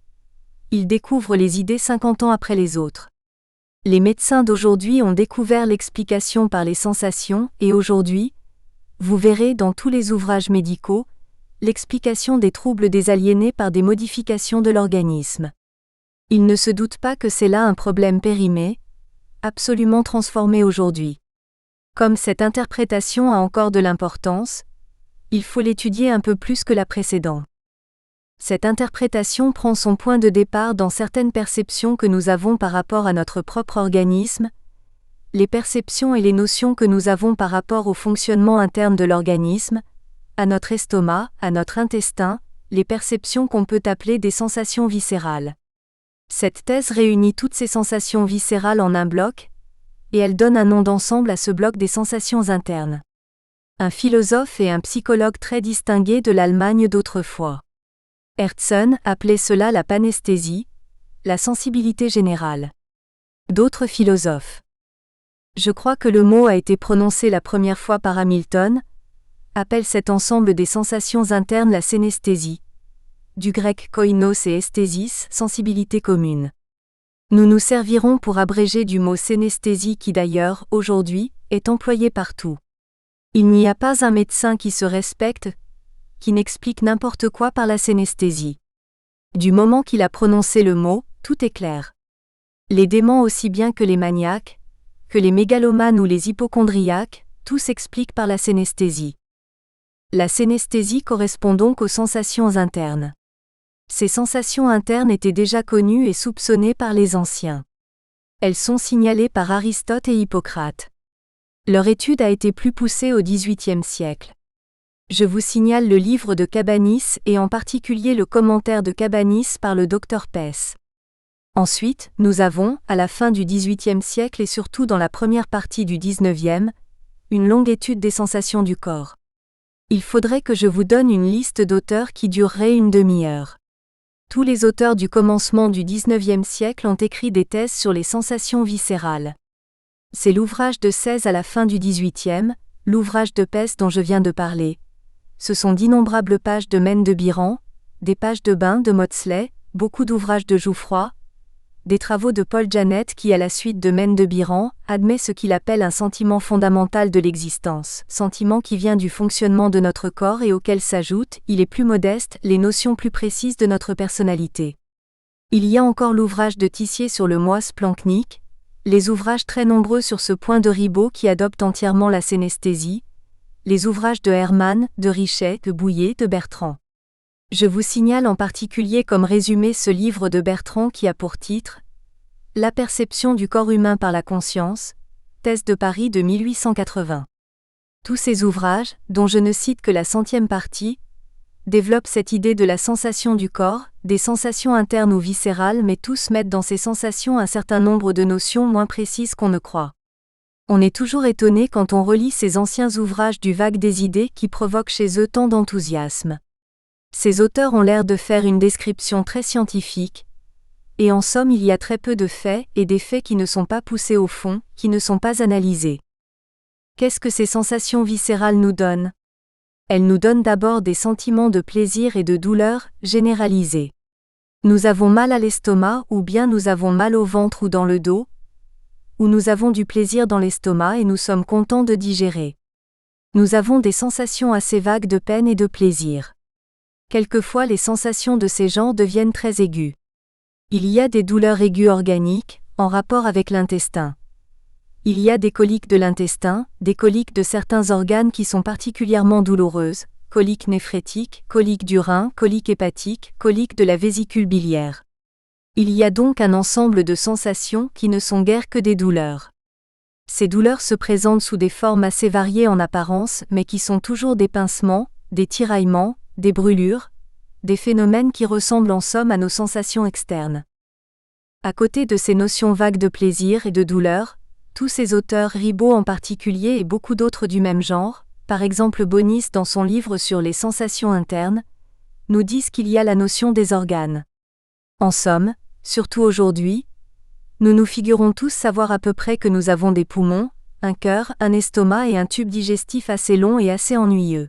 S1: ils découvrent les idées 50 ans après les autres. Les médecins d'aujourd'hui ont découvert l'explication par les sensations et aujourd'hui, vous verrez dans tous les ouvrages médicaux, l'explication des troubles des aliénés par des modifications de l'organisme. Ils ne se doutent pas que c'est là un problème périmé, absolument transformé aujourd'hui. Comme cette interprétation a encore de l'importance, il faut l'étudier un peu plus que la précédente. Cette interprétation prend son point de départ dans certaines perceptions que nous avons par rapport à notre propre organisme, les perceptions et les notions que nous avons par rapport au fonctionnement interne de l'organisme, à notre estomac, à notre intestin, les perceptions qu'on peut appeler des sensations viscérales. Cette thèse réunit toutes ces sensations viscérales en un bloc, et elle donne un nom d'ensemble à ce bloc des sensations internes. Un philosophe et un psychologue très distingué de l'Allemagne d'autrefois. Herzen appelait cela la panesthésie, la sensibilité générale. D'autres philosophes. Je crois que le mot a été prononcé la première fois par Hamilton, appelle cet ensemble des sensations internes la synesthésie. Du grec koinos et esthésis, sensibilité commune. Nous nous servirons pour abréger du mot synesthésie qui d'ailleurs, aujourd'hui, est employé partout. Il n'y a pas un médecin qui se respecte, qui n'explique n'importe quoi par la synesthésie. Du moment qu'il a prononcé le mot, tout est clair. Les démons aussi bien que les maniaques, que les mégalomanes ou les hypocondriaques, tout s'explique par la synesthésie. La synesthésie correspond donc aux sensations internes. Ces sensations internes étaient déjà connues et soupçonnées par les anciens. Elles sont signalées par Aristote et Hippocrate. Leur étude a été plus poussée au XVIIIe siècle. Je vous signale le livre de Cabanis et en particulier le commentaire de Cabanis par le Dr Pes. Ensuite, nous avons, à la fin du XVIIIe siècle et surtout dans la première partie du XIXe, une longue étude des sensations du corps. Il faudrait que je vous donne une liste d'auteurs qui durerait une demi-heure. Tous les auteurs du commencement du XIXe siècle ont écrit des thèses sur les sensations viscérales. C'est l'ouvrage de XVI à la fin du XVIIIe, l'ouvrage de Pes dont je viens de parler. Ce sont d'innombrables pages de Maine de Biran, des pages de Bain de Maudsley, beaucoup d'ouvrages de Jouffroy, des travaux de Paul Janet qui, à la suite de Maine de Biran, admet ce qu'il appelle un sentiment fondamental de l'existence, sentiment qui vient du fonctionnement de notre corps et auquel s'ajoutent, il est plus modeste, les notions plus précises de notre personnalité. Il y a encore l'ouvrage de Tissier sur le mois splanchnique, les ouvrages très nombreux sur ce point de Ribot qui adoptent entièrement la synesthésie, les ouvrages de Hermann, de Richet, de Bouillet, de Bertrand. Je vous signale en particulier comme résumé ce livre de Bertrand qui a pour titre « La perception du corps humain par la conscience », thèse de Paris de 1880. Tous ces ouvrages, dont je ne cite que la 100e partie, développent cette idée de la sensation du corps, des sensations internes ou viscérales, mais tous mettent dans ces sensations un certain nombre de notions moins précises qu'on ne croit. On est toujours étonné quand on relit ces anciens ouvrages du vague des idées qui provoquent chez eux tant d'enthousiasme. Ces auteurs ont l'air de faire une description très scientifique, et en somme il y a très peu de faits, et des faits qui ne sont pas poussés au fond, qui ne sont pas analysés. Qu'est-ce que ces sensations viscérales nous donnent ? Elles nous donnent d'abord des sentiments de plaisir et de douleur, généralisés. Nous avons mal à l'estomac, ou bien nous avons mal au ventre ou dans le dos, ou nous avons du plaisir dans l'estomac et nous sommes contents de digérer. Nous avons des sensations assez vagues de peine et de plaisir. Quelquefois les sensations de ces genres deviennent très aiguës. Il y a des douleurs aiguës organiques, en rapport avec l'intestin. Il y a des coliques de l'intestin, des coliques de certains organes qui sont particulièrement douloureuses, coliques néphrétiques, coliques du rein, coliques hépatiques, coliques de la vésicule biliaire. Il y a donc un ensemble de sensations qui ne sont guère que des douleurs. Ces douleurs se présentent sous des formes assez variées en apparence, mais qui sont toujours des pincements, des tiraillements, des brûlures, des phénomènes qui ressemblent en somme à nos sensations externes. À côté de ces notions vagues de plaisir et de douleur, tous ces auteurs, Ribot en particulier et beaucoup d'autres du même genre, par exemple Bonis dans son livre sur les sensations internes, nous disent qu'il y a la notion des organes. En somme, surtout aujourd'hui, nous nous figurons tous savoir à peu près que nous avons des poumons, un cœur, un estomac et un tube digestif assez long et assez ennuyeux.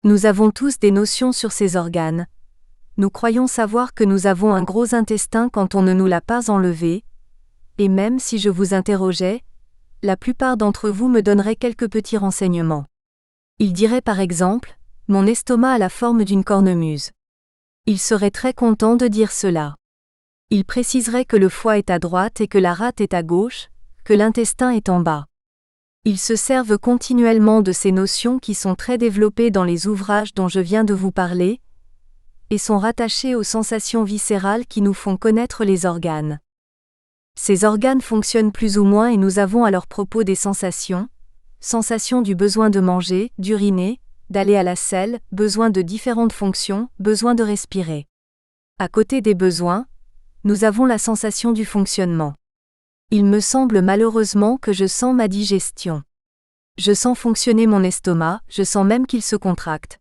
S1: Nous avons tous des notions sur ces organes. Nous croyons savoir que nous avons un gros intestin quand on ne nous l'a pas enlevé, et même si je vous interrogeais, la plupart d'entre vous me donneraient quelques petits renseignements. Ils diraient par exemple, mon estomac a la forme d'une cornemuse. Ils seraient très contents de dire cela. Ils préciseraient que le foie est à droite et que la rate est à gauche, que l'intestin est en bas. Ils se servent continuellement de ces notions qui sont très développées dans les ouvrages dont je viens de vous parler, et sont rattachées aux sensations viscérales qui nous font connaître les organes. Ces organes fonctionnent plus ou moins et nous avons à leur propos des sensations du besoin de manger, d'uriner, d'aller à la selle, besoin de différentes fonctions, besoin de respirer. À côté des besoins, nous avons la sensation du fonctionnement. Il me semble malheureusement que je sens ma digestion. Je sens fonctionner mon estomac, je sens même qu'il se contracte.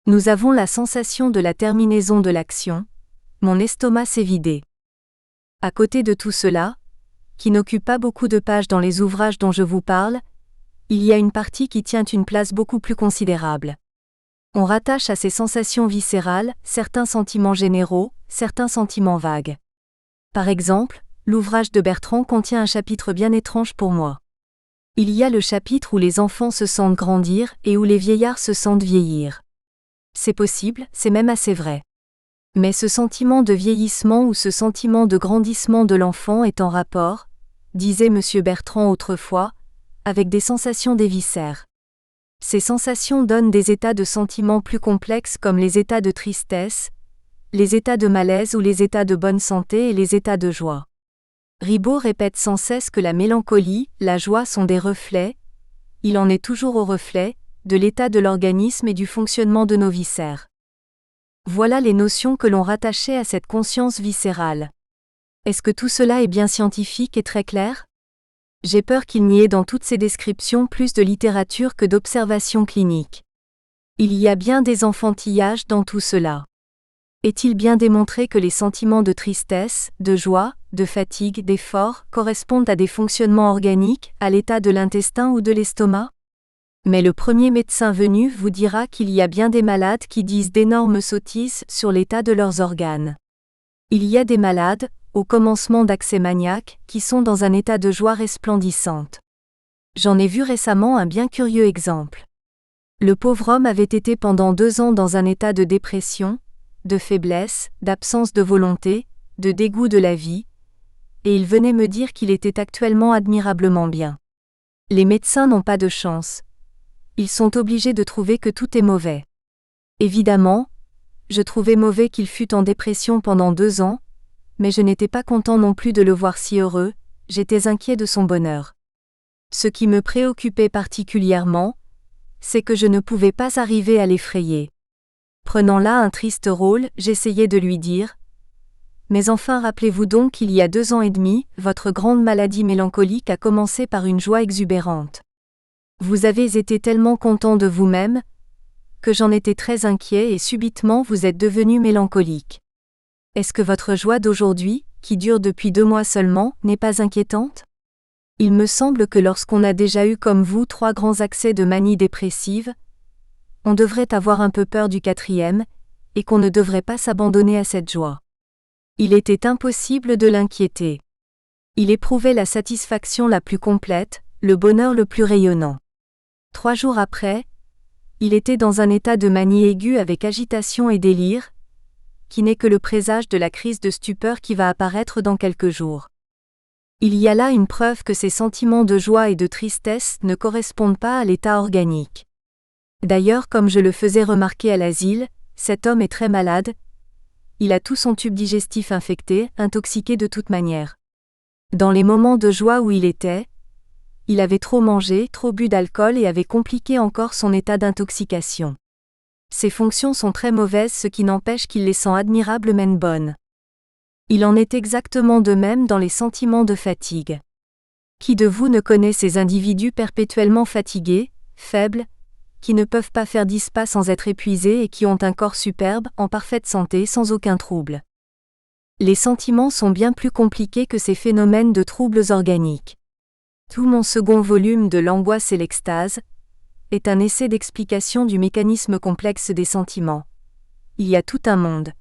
S1: Nous avons la sensation de la terminaison de l'action, mon estomac s'est vidé. À côté de tout cela, qui n'occupe pas beaucoup de pages dans les ouvrages dont je vous parle, il y a une partie qui tient une place beaucoup plus considérable. On rattache à ces sensations viscérales certains sentiments généraux, certains sentiments vagues. Par exemple, l'ouvrage de Bertrand contient un chapitre bien étrange pour moi. Il y a le chapitre où les enfants se sentent grandir et où les vieillards se sentent vieillir. C'est possible, c'est même assez vrai. Mais ce sentiment de vieillissement ou ce sentiment de grandissement de l'enfant est en rapport, disait M. Bertrand autrefois, avec des sensations des viscères. Ces sensations donnent des états de sentiments plus complexes comme les états de tristesse, les états de malaise ou les états de bonne santé et les états de joie. Ribot répète sans cesse que la mélancolie, la joie sont des reflets, il en est toujours au reflet, de l'état de l'organisme et du fonctionnement de nos viscères. Voilà les notions que l'on rattachait à cette conscience viscérale. Est-ce que tout cela est bien scientifique et très clair ? J'ai peur qu'il n'y ait dans toutes ces descriptions plus de littérature que d'observations cliniques. Il y a bien des enfantillages dans tout cela. Est-il bien démontré que les sentiments de tristesse, de joie, de fatigue, d'effort, correspondent à des fonctionnements organiques, à l'état de l'intestin ou de l'estomac? Mais le premier médecin venu vous dira qu'il y a bien des malades qui disent d'énormes sottises sur l'état de leurs organes. Il y a des malades, au commencement d'accès maniaque, qui sont dans un état de joie resplendissante. J'en ai vu récemment un bien curieux exemple. Le pauvre homme avait été pendant 2 ans dans un état de dépression, de faiblesse, d'absence de volonté, de dégoût de la vie, et il venait me dire qu'il était actuellement admirablement bien. Les médecins n'ont pas de chance. Ils sont obligés de trouver que tout est mauvais. Évidemment, je trouvais mauvais qu'il fût en dépression pendant 2 ans, mais je n'étais pas content non plus de le voir si heureux, j'étais inquiet de son bonheur. Ce qui me préoccupait particulièrement, c'est que je ne pouvais pas arriver à l'effrayer. Prenant là un triste rôle, j'essayais de lui dire « Mais enfin rappelez-vous donc qu'il y a 2 ans et demi, votre grande maladie mélancolique a commencé par une joie exubérante. Vous avez été tellement content de vous-même, que j'en étais très inquiet et subitement vous êtes devenu mélancolique. Est-ce que votre joie d'aujourd'hui, qui dure depuis 2 mois seulement, n'est pas inquiétante? Il me semble que lorsqu'on a déjà eu comme vous 3 grands accès de manie dépressive, on devrait avoir un peu peur du 4e, et qu'on ne devrait pas s'abandonner à cette joie. » Il était impossible de l'inquiéter. Il éprouvait la satisfaction la plus complète, le bonheur le plus rayonnant. 3 jours après, il était dans un état de manie aiguë avec agitation et délire, qui n'est que le présage de la crise de stupeur qui va apparaître dans quelques jours. Il y a là une preuve que ces sentiments de joie et de tristesse ne correspondent pas à l'état organique. D'ailleurs, comme je le faisais remarquer à l'asile, cet homme est très malade, il a tout son tube digestif infecté, intoxiqué de toute manière. Dans les moments de joie où il était, il avait trop mangé, trop bu d'alcool et avait compliqué encore son état d'intoxication. Ses fonctions sont très mauvaises, ce qui n'empêche qu'il les sent admirablement bonnes. Il en est exactement de même dans les sentiments de fatigue. Qui de vous ne connaît ces individus perpétuellement fatigués, faibles, qui ne peuvent pas faire 10 pas sans être épuisés et qui ont un corps superbe, en parfaite santé sans aucun trouble? Les sentiments sont bien plus compliqués que ces phénomènes de troubles organiques. Tout mon second volume de L'angoisse et l'extase est un essai d'explication du mécanisme complexe des sentiments. Il y a tout un monde.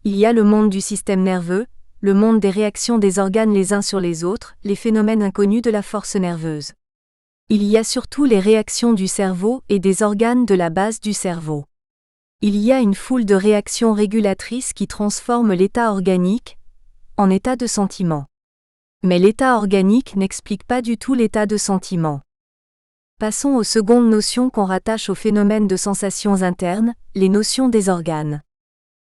S1: Il y a le monde du système nerveux, le monde des réactions des organes les uns sur les autres, les phénomènes inconnus de la force nerveuse. Il y a surtout les réactions du cerveau et des organes de la base du cerveau. Il y a une foule de réactions régulatrices qui transforment l'état organique en état de sentiment. Mais l'état organique n'explique pas du tout l'état de sentiment. Passons aux secondes notions qu'on rattache aux phénomènes de sensations internes, les notions des organes.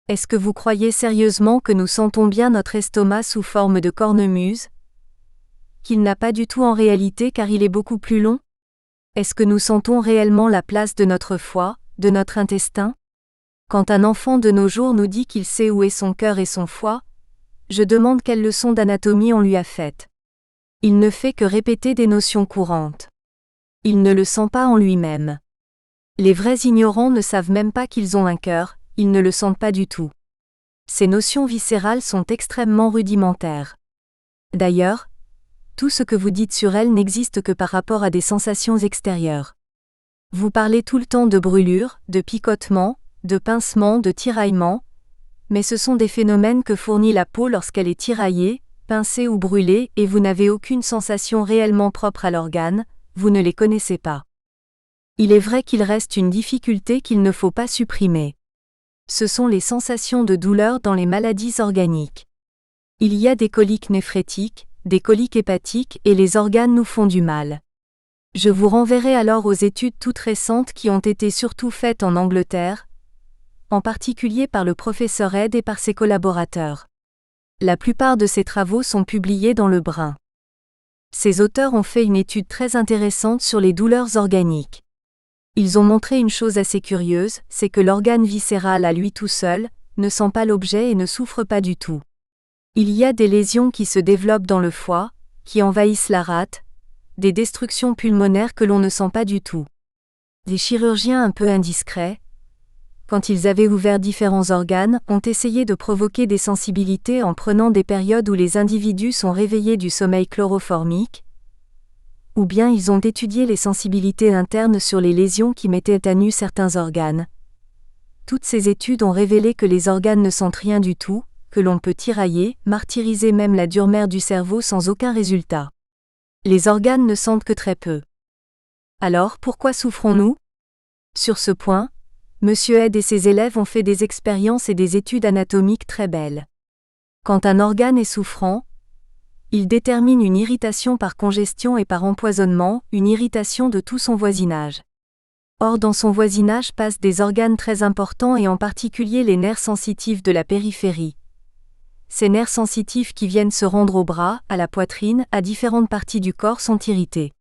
S1: Est-ce que vous croyez sérieusement que nous sentons bien notre estomac sous forme de cornemuse? Qu'il n'a pas du tout en réalité car il est beaucoup plus long? Est-ce que nous sentons réellement la place de notre foie, de notre intestin? Quand un enfant de nos jours nous dit qu'il sait où est son cœur et son foie, je demande quelle leçon d'anatomie on lui a faite. Il ne fait que répéter des notions courantes. Il ne le sent pas en lui-même. Les vrais ignorants ne savent même pas qu'ils ont un cœur, ils ne le sentent pas du tout. Ces notions viscérales sont extrêmement rudimentaires. D'ailleurs, tout ce que vous dites sur elles n'existe que par rapport à des sensations extérieures. Vous parlez tout le temps de brûlure, de picotement, de pincement, de tiraillement, mais ce sont des phénomènes que fournit la peau lorsqu'elle est tiraillée, pincée ou brûlée et vous n'avez aucune sensation réellement propre à l'organe, vous ne les connaissez pas. Il est vrai qu'il reste une difficulté qu'il ne faut pas supprimer. Ce sont les sensations de douleur dans les maladies organiques. Il y a des coliques néphrétiques, des coliques hépatiques et les organes nous font du mal. Je vous renverrai alors aux études toutes récentes qui ont été surtout faites en Angleterre, en particulier par le professeur Head et par ses collaborateurs. La plupart de ces travaux sont publiés dans Le Brin. Ces auteurs ont fait une étude très intéressante sur les douleurs organiques. Ils ont montré une chose assez curieuse, c'est que l'organe viscéral à lui tout seul, ne sent pas l'objet et ne souffre pas du tout. Il y a des lésions qui se développent dans le foie, qui envahissent la rate, des destructions pulmonaires que l'on ne sent pas du tout. Des chirurgiens un peu indiscrets, quand ils avaient ouvert différents organes, ont essayé de provoquer des sensibilités en prenant des périodes où les individus sont réveillés du sommeil chloroformique, ou bien ils ont étudié les sensibilités internes sur les lésions qui mettaient à nu certains organes. Toutes ces études ont révélé que les organes ne sentent rien du tout, que l'on peut tirailler, martyriser même la dure mère du cerveau sans aucun résultat. Les organes ne sentent que très peu. Alors pourquoi souffrons-nous ? Sur ce point, M. Head et ses élèves ont fait des expériences et des études anatomiques très belles. Quand un organe est souffrant, il détermine une irritation par congestion et par empoisonnement, une irritation de tout son voisinage. Or dans son voisinage passent des organes très importants et en particulier les nerfs sensitifs de la périphérie. Ces nerfs sensitifs qui viennent se rendre au bras, à la poitrine, à différentes parties du corps sont irrités.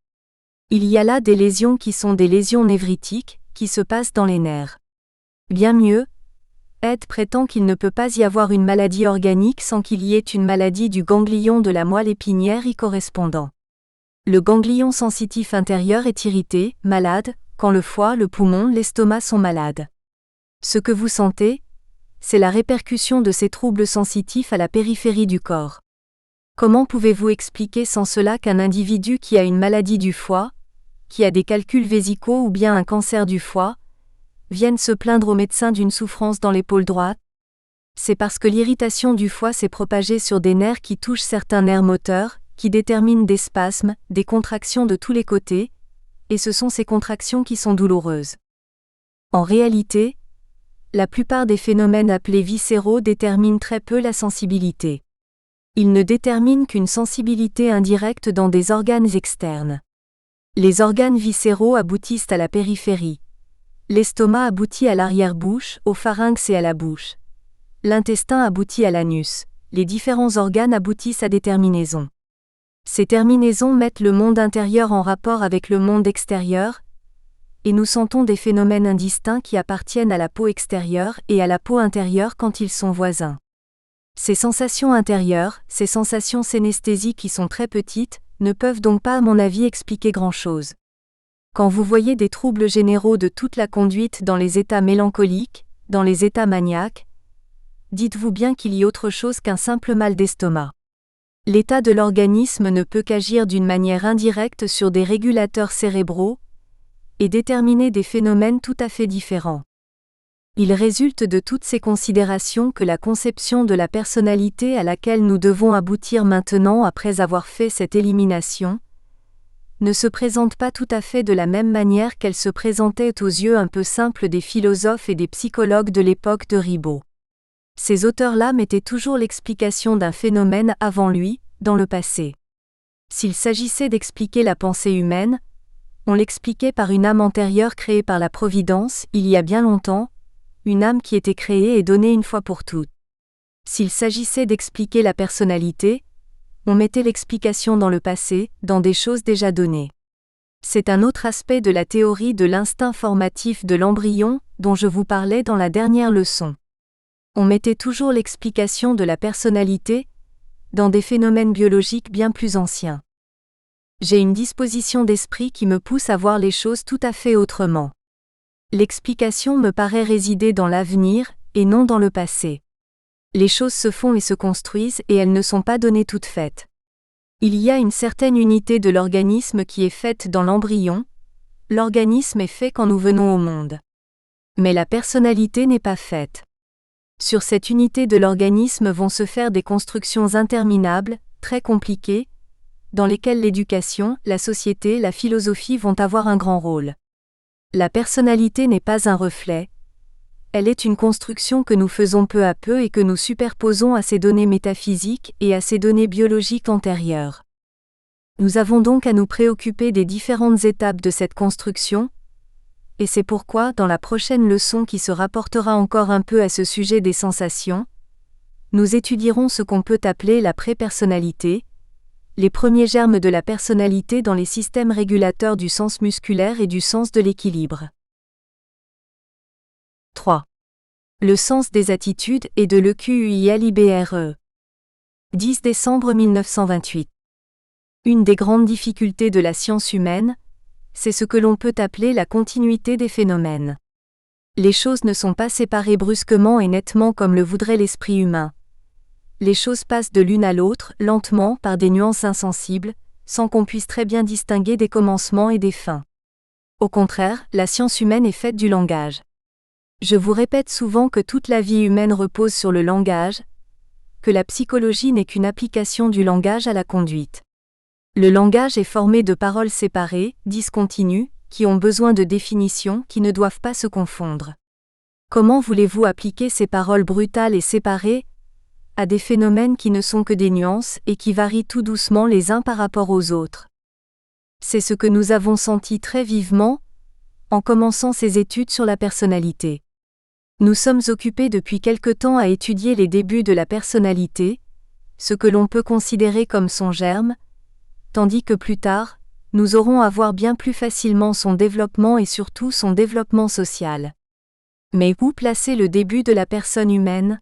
S1: Il y a là des lésions qui sont des lésions névritiques, qui se passent dans les nerfs. Bien mieux, Head prétend qu'il ne peut pas y avoir une maladie organique sans qu'il y ait une maladie du ganglion de la moelle épinière y correspondant. Le ganglion sensitif intérieur est irrité, malade, quand le foie, le poumon, l'estomac sont malades. Ce que vous sentez, c'est la répercussion de ces troubles sensitifs à la périphérie du corps. Comment pouvez-vous expliquer sans cela qu'un individu qui a une maladie du foie, qui a des calculs vésicaux ou bien un cancer du foie, vienne se plaindre au médecin d'une souffrance dans l'épaule droite ? C'est parce que l'irritation du foie s'est propagée sur des nerfs qui touchent certains nerfs moteurs, qui déterminent des spasmes, des contractions de tous les côtés, et ce sont ces contractions qui sont douloureuses. En réalité, la plupart des phénomènes appelés viscéraux déterminent très peu la sensibilité. Ils ne déterminent qu'une sensibilité indirecte dans des organes externes. Les organes viscéraux aboutissent à la périphérie. L'estomac aboutit à l'arrière-bouche, au pharynx et à la bouche. L'intestin aboutit à l'anus. Les différents organes aboutissent à des terminaisons. Ces terminaisons mettent le monde intérieur en rapport avec le monde extérieur, et nous sentons des phénomènes indistincts qui appartiennent à la peau extérieure et à la peau intérieure quand ils sont voisins. Ces sensations intérieures, ces sensations synesthésiques qui sont très petites, ne peuvent donc pas à mon avis expliquer grand-chose. Quand vous voyez des troubles généraux de toute la conduite dans les états mélancoliques, dans les états maniaques, dites-vous bien qu'il y a autre chose qu'un simple mal d'estomac. L'état de l'organisme ne peut qu'agir d'une manière indirecte sur des régulateurs cérébraux et déterminer des phénomènes tout à fait différents. Il résulte de toutes ces considérations que la conception de la personnalité à laquelle nous devons aboutir maintenant après avoir fait cette élimination ne se présente pas tout à fait de la même manière qu'elle se présentait aux yeux un peu simples des philosophes et des psychologues de l'époque de Ribot. Ces auteurs-là mettaient toujours l'explication d'un phénomène avant lui, dans le passé. S'il s'agissait d'expliquer la pensée humaine, on l'expliquait par une âme antérieure créée par la Providence, il y a bien longtemps, une âme qui était créée et donnée une fois pour toutes. S'il s'agissait d'expliquer la personnalité, on mettait l'explication dans le passé, dans des choses déjà données. C'est un autre aspect de la théorie de l'instinct formatif de l'embryon, dont je vous parlais dans la dernière leçon. On mettait toujours l'explication de la personnalité dans des phénomènes biologiques bien plus anciens. J'ai une disposition d'esprit qui me pousse à voir les choses tout à fait autrement. L'explication me paraît résider dans l'avenir, et non dans le passé. Les choses se font et se construisent et elles ne sont pas données toutes faites. Il y a une certaine unité de l'organisme qui est faite dans l'embryon, l'organisme est fait quand nous venons au monde. Mais la personnalité n'est pas faite. Sur cette unité de l'organisme vont se faire des constructions interminables, très compliquées, dans lesquelles l'éducation, la société, la philosophie vont avoir un grand rôle. La personnalité n'est pas un reflet, elle est une construction que nous faisons peu à peu et que nous superposons à ces données métaphysiques et à ces données biologiques antérieures. Nous avons donc à nous préoccuper des différentes étapes de cette construction, et c'est pourquoi, dans la prochaine leçon qui se rapportera encore un peu à ce sujet des sensations, nous étudierons ce qu'on peut appeler la pré-personnalité, les premiers germes de la personnalité dans les systèmes régulateurs du sens musculaire et du sens de l'équilibre. 3. Le sens des attitudes et de l'EQUILIBRE. 10 décembre 1928. Une des grandes difficultés de la science humaine c'est ce que l'on peut appeler la continuité des phénomènes. Les choses ne sont pas séparées brusquement et nettement comme le voudrait l'esprit humain. Les choses passent de l'une à l'autre, lentement, par des nuances insensibles, sans qu'on puisse très bien distinguer des commencements et des fins. Au contraire, la science humaine est faite du langage. Je vous répète souvent que toute la vie humaine repose sur le langage, que la psychologie n'est qu'une application du langage à la conduite. Le langage est formé de paroles séparées, discontinues, qui ont besoin de définitions, qui ne doivent pas se confondre. Comment voulez-vous appliquer ces paroles brutales et séparées à des phénomènes qui ne sont que des nuances et qui varient tout doucement les uns par rapport aux autres? C'est ce que nous avons senti très vivement en commençant ces études sur la personnalité. Nous sommes occupés depuis quelque temps à étudier les débuts de la personnalité, ce que l'on peut considérer comme son germe, tandis que plus tard, nous aurons à voir bien plus facilement son développement et surtout son développement social. Mais où placer le début de la personne humaine?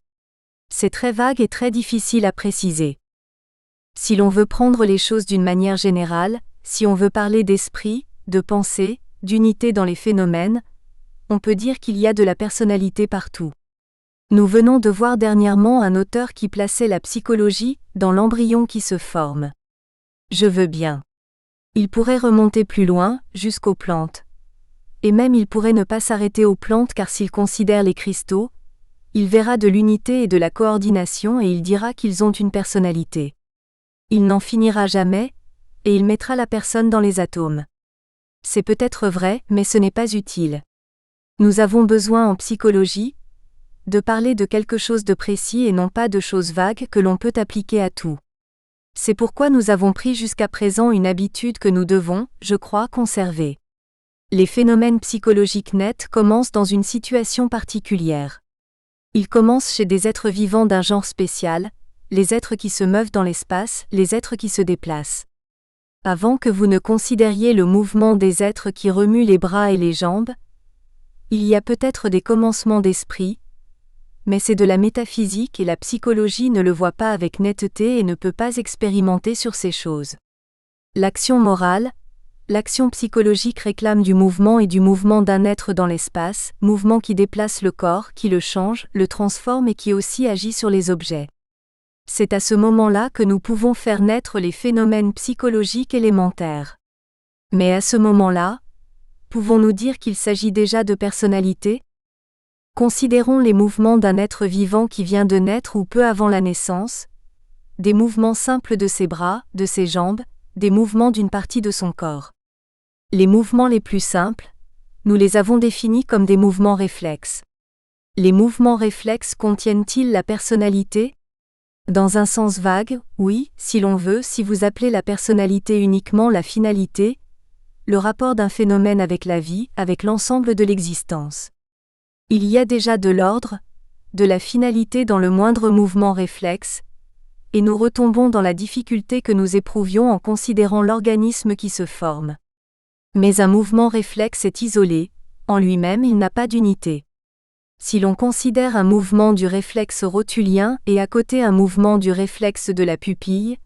S1: C'est très vague et très difficile à préciser. Si l'on veut prendre les choses d'une manière générale, si on veut parler d'esprit, de pensée, d'unité dans les phénomènes, on peut dire qu'il y a de la personnalité partout. Nous venons de voir dernièrement un auteur qui plaçait la psychologie dans l'embryon qui se forme. Je veux bien. Il pourrait remonter plus loin, jusqu'aux plantes. Et même il pourrait ne pas s'arrêter aux plantes car s'il considère les cristaux, il verra de l'unité et de la coordination et il dira qu'ils ont une personnalité. Il n'en finira jamais, et il mettra la personne dans les atomes. C'est peut-être vrai, mais ce n'est pas utile. Nous avons besoin en psychologie de parler de quelque chose de précis et non pas de choses vagues que l'on peut appliquer à tout. C'est pourquoi nous avons pris jusqu'à présent une habitude que nous devons, je crois, conserver. Les phénomènes psychologiques nets commencent dans une situation particulière. Ils commencent chez des êtres vivants d'un genre spécial, les êtres qui se meuvent dans l'espace, les êtres qui se déplacent. Avant que vous ne considériez le mouvement des êtres qui remuent les bras et les jambes, il y a peut-être des commencements d'esprit, mais c'est de la métaphysique et la psychologie ne le voit pas avec netteté et ne peut pas expérimenter sur ces choses. L'action morale, l'action psychologique réclame du mouvement et du mouvement d'un être dans l'espace, mouvement qui déplace le corps, qui le change, le transforme et qui aussi agit sur les objets. C'est à ce moment-là que nous pouvons faire naître les phénomènes psychologiques élémentaires. Mais à ce moment-là, pouvons-nous dire qu'il s'agit déjà de personnalité? Considérons les mouvements d'un être vivant qui vient de naître ou peu avant la naissance, des mouvements simples de ses bras, de ses jambes, des mouvements d'une partie de son corps. Les mouvements les plus simples, nous les avons définis comme des mouvements réflexes. Les mouvements réflexes contiennent-ils la personnalité? Dans un sens vague, oui, si l'on veut, si vous appelez la personnalité uniquement la finalité, le rapport d'un phénomène avec la vie, avec l'ensemble de l'existence. Il y a déjà de l'ordre, de la finalité dans le moindre mouvement réflexe, et nous retombons dans la difficulté que nous éprouvions en considérant l'organisme qui se forme. Mais un mouvement réflexe est isolé, en lui-même il n'a pas d'unité. Si l'on considère un mouvement du réflexe rotulien et à côté un mouvement du réflexe de la pupille,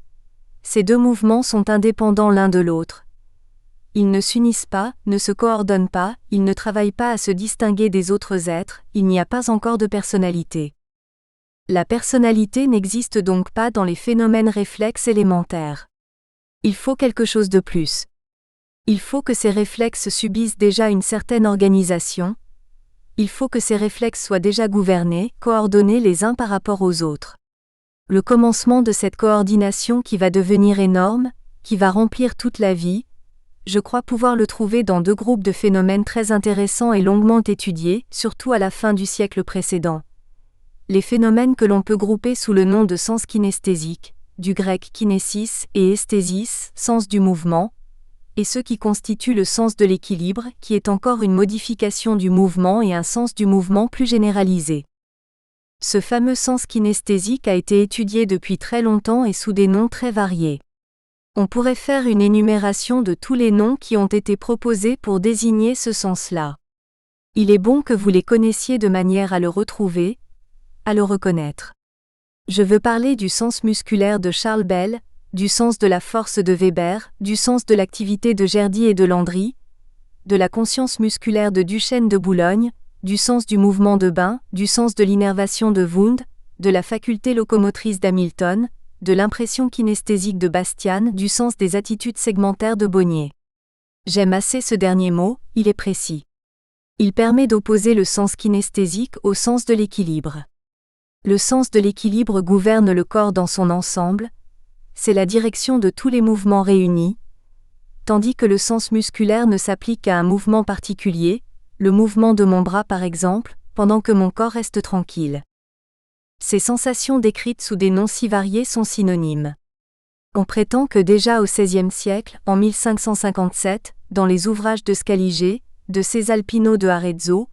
S1: ces deux mouvements sont indépendants l'un de l'autre. Ils ne s'unissent pas, ne se coordonnent pas, ils ne travaillent pas à se distinguer des autres êtres, il n'y a pas encore de personnalité. La personnalité n'existe donc pas dans les phénomènes réflexes élémentaires. Il faut quelque chose de plus. Il faut que ces réflexes subissent déjà une certaine organisation. Il faut que ces réflexes soient déjà gouvernés, coordonnés les uns par rapport aux autres. Le commencement de cette coordination qui va devenir énorme, qui va remplir toute la vie, je crois pouvoir le trouver dans deux groupes de phénomènes très intéressants et longuement étudiés, surtout à la fin du siècle précédent. Les phénomènes que l'on peut grouper sous le nom de sens kinesthésique, du grec kinésis et esthésis, sens du mouvement, et ceux qui constituent le sens de l'équilibre, qui est encore une modification du mouvement et un sens du mouvement plus généralisé. Ce fameux sens kinesthésique a été étudié depuis très longtemps et sous des noms très variés. On pourrait faire une énumération de tous les noms qui ont été proposés pour désigner ce sens-là. Il est bon que vous les connaissiez de manière à le retrouver, à le reconnaître. Je veux parler du sens musculaire de Charles Bell, du sens de la force de Weber, du sens de l'activité de Gerdy et de Landry, de la conscience musculaire de Duchesne de Boulogne, du sens du mouvement de Bain, du sens de l'innervation de Wundt, de la faculté locomotrice d'Hamilton, de l'impression kinesthésique de Bastian, du sens des attitudes segmentaires de Bonnier. J'aime assez ce dernier mot, il est précis. Il permet d'opposer le sens kinesthésique au sens de l'équilibre. Le sens de l'équilibre gouverne le corps dans son ensemble, c'est la direction de tous les mouvements réunis, tandis que le sens musculaire ne s'applique qu'à un mouvement particulier, le mouvement de mon bras par exemple, pendant que mon corps reste tranquille. Ces sensations décrites sous des noms si variés sont synonymes. On prétend que déjà au XVIe siècle, en 1557, dans les ouvrages de Scaliger, de Cesalpino de Arezzo,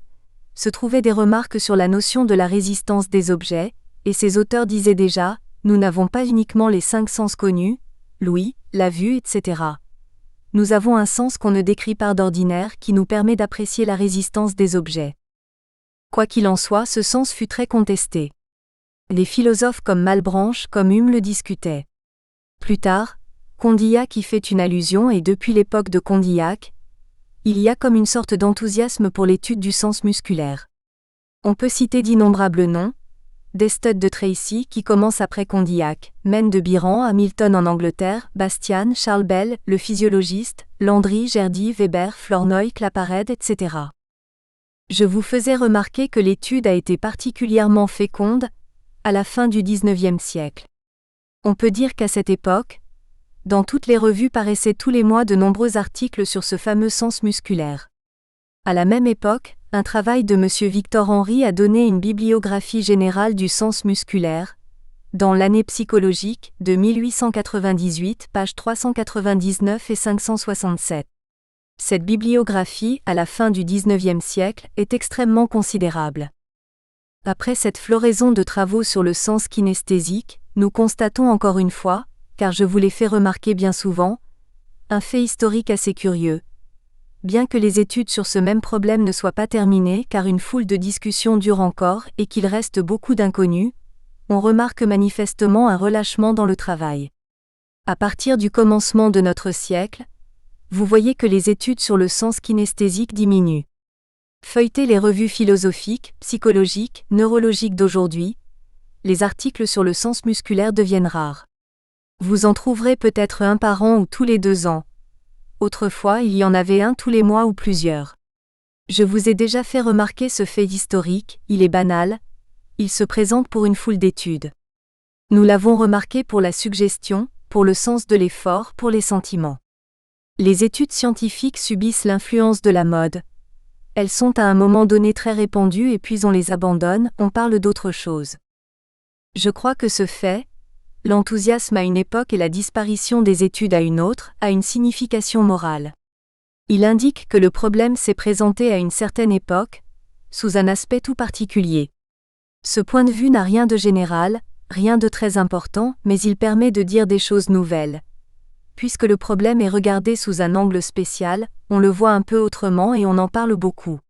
S1: se trouvaient des remarques sur la notion de la résistance des objets, et ces auteurs disaient déjà « Nous n'avons pas uniquement les 5 sens connus, l'ouïe, la vue, etc. Nous avons un sens qu'on ne décrit pas d'ordinaire qui nous permet d'apprécier la résistance des objets. » Quoi qu'il en soit, ce sens fut très contesté. Les philosophes comme Malebranche, comme Hume le discutaient. Plus tard, Condillac y fait une allusion et depuis l'époque de Condillac, il y a comme une sorte d'enthousiasme pour l'étude du sens musculaire. On peut citer d'innombrables noms, Destud de Tracy qui commence après Condillac, Maine de Biran, Hamilton en Angleterre, Bastian, Charles Bell, le physiologiste, Landry, Gerdy, Weber, Flournoy, Claparède, etc. Je vous faisais remarquer que l'étude a été particulièrement féconde à la fin du XIXe siècle. On peut dire qu'à cette époque, dans toutes les revues paraissaient tous les mois de nombreux articles sur ce fameux sens musculaire. À la même époque, un travail de M. Victor Henry a donné une bibliographie générale du sens musculaire, dans l'année psychologique, de 1898, pages 399 et 567. Cette bibliographie, à la fin du XIXe siècle, est extrêmement considérable. Après cette floraison de travaux sur le sens kinesthésique, nous constatons encore une fois, car je vous l'ai fait remarquer bien souvent, un fait historique assez curieux. Bien que les études sur ce même problème ne soient pas terminées car une foule de discussions dure encore et qu'il reste beaucoup d'inconnus, on remarque manifestement un relâchement dans le travail. À partir du commencement de notre siècle, vous voyez que les études sur le sens kinesthésique diminuent. Feuilletez les revues philosophiques, psychologiques, neurologiques d'aujourd'hui, les articles sur le sens musculaire deviennent rares. Vous en trouverez peut-être un par an ou tous les 2 ans. Autrefois, il y en avait un tous les mois ou plusieurs. Je vous ai déjà fait remarquer ce fait historique, il est banal, il se présente pour une foule d'études. Nous l'avons remarqué pour la suggestion, pour le sens de l'effort, pour les sentiments. Les études scientifiques subissent l'influence de la mode. Elles sont à un moment donné très répandues et puis on les abandonne, on parle d'autre chose. Je crois que ce fait, l'enthousiasme à une époque et la disparition des études à une autre, a une signification morale. Il indique que le problème s'est présenté à une certaine époque, sous un aspect tout particulier. Ce point de vue n'a rien de général, rien de très important, mais il permet de dire des choses nouvelles. Puisque le problème est regardé sous un angle spécial, on le voit un peu autrement et on en parle beaucoup.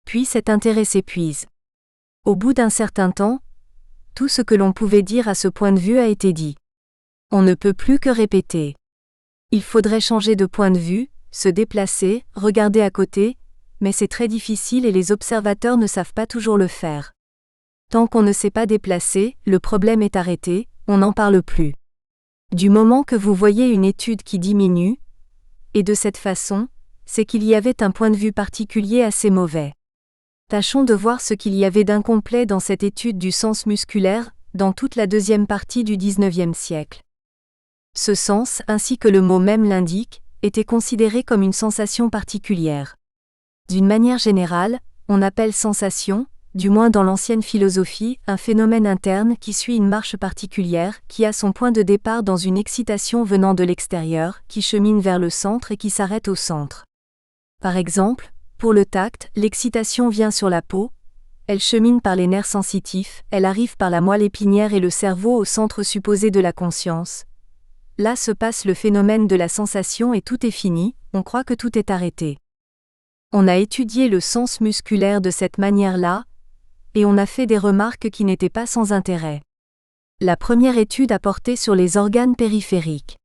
S1: Puis cet intérêt s'épuise. Au bout d'un certain temps, tout ce que l'on pouvait dire à ce point de vue a été dit. On ne peut plus que répéter. Il faudrait changer de point de vue, se déplacer, regarder à côté, mais c'est très difficile et les observateurs ne savent pas toujours le faire. Tant qu'on ne s'est pas déplacé, le problème est arrêté, on n'en parle plus. Du moment que vous voyez une étude qui diminue, et de cette façon, c'est qu'il y avait un point de vue particulier assez mauvais. Tâchons de voir ce qu'il y avait d'incomplet dans cette étude du sens musculaire, dans toute la deuxième partie du XIXe siècle. Ce sens, ainsi que le mot même l'indique, était considéré comme une sensation particulière. D'une manière générale, on appelle sensation, du moins dans l'ancienne philosophie, un phénomène interne qui suit une marche particulière, qui a son point de départ dans une excitation venant de l'extérieur, qui chemine vers le centre et qui s'arrête au centre. Par exemple, pour le tact, l'excitation vient sur la peau, elle chemine par les nerfs sensitifs, elle arrive par la moelle épinière et le cerveau au centre supposé de la conscience. Là se passe le phénomène de la sensation et tout est fini, on croit que tout est arrêté. On a étudié le sens musculaire de cette manière-là, et on a fait des remarques qui n'étaient pas sans intérêt. La première étude a porté sur les organes périphériques.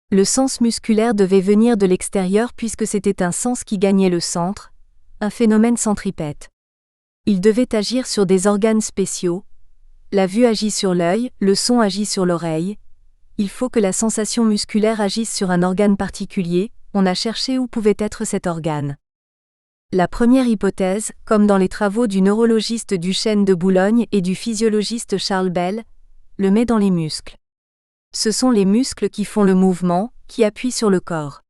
S1: Le sens musculaire devait venir de l'extérieur puisque c'était un sens qui gagnait le centre, un phénomène centripète. Il devait agir sur des organes spéciaux. La vue agit sur l'œil, le son agit sur l'oreille. Il faut que la sensation musculaire agisse sur un organe particulier, on a cherché où pouvait être cet organe. La première hypothèse, comme dans les travaux du neurologiste Duchesne de Boulogne et du physiologiste Charles Bell, le met dans les muscles. Ce sont les muscles qui font le mouvement, qui appuient sur le corps.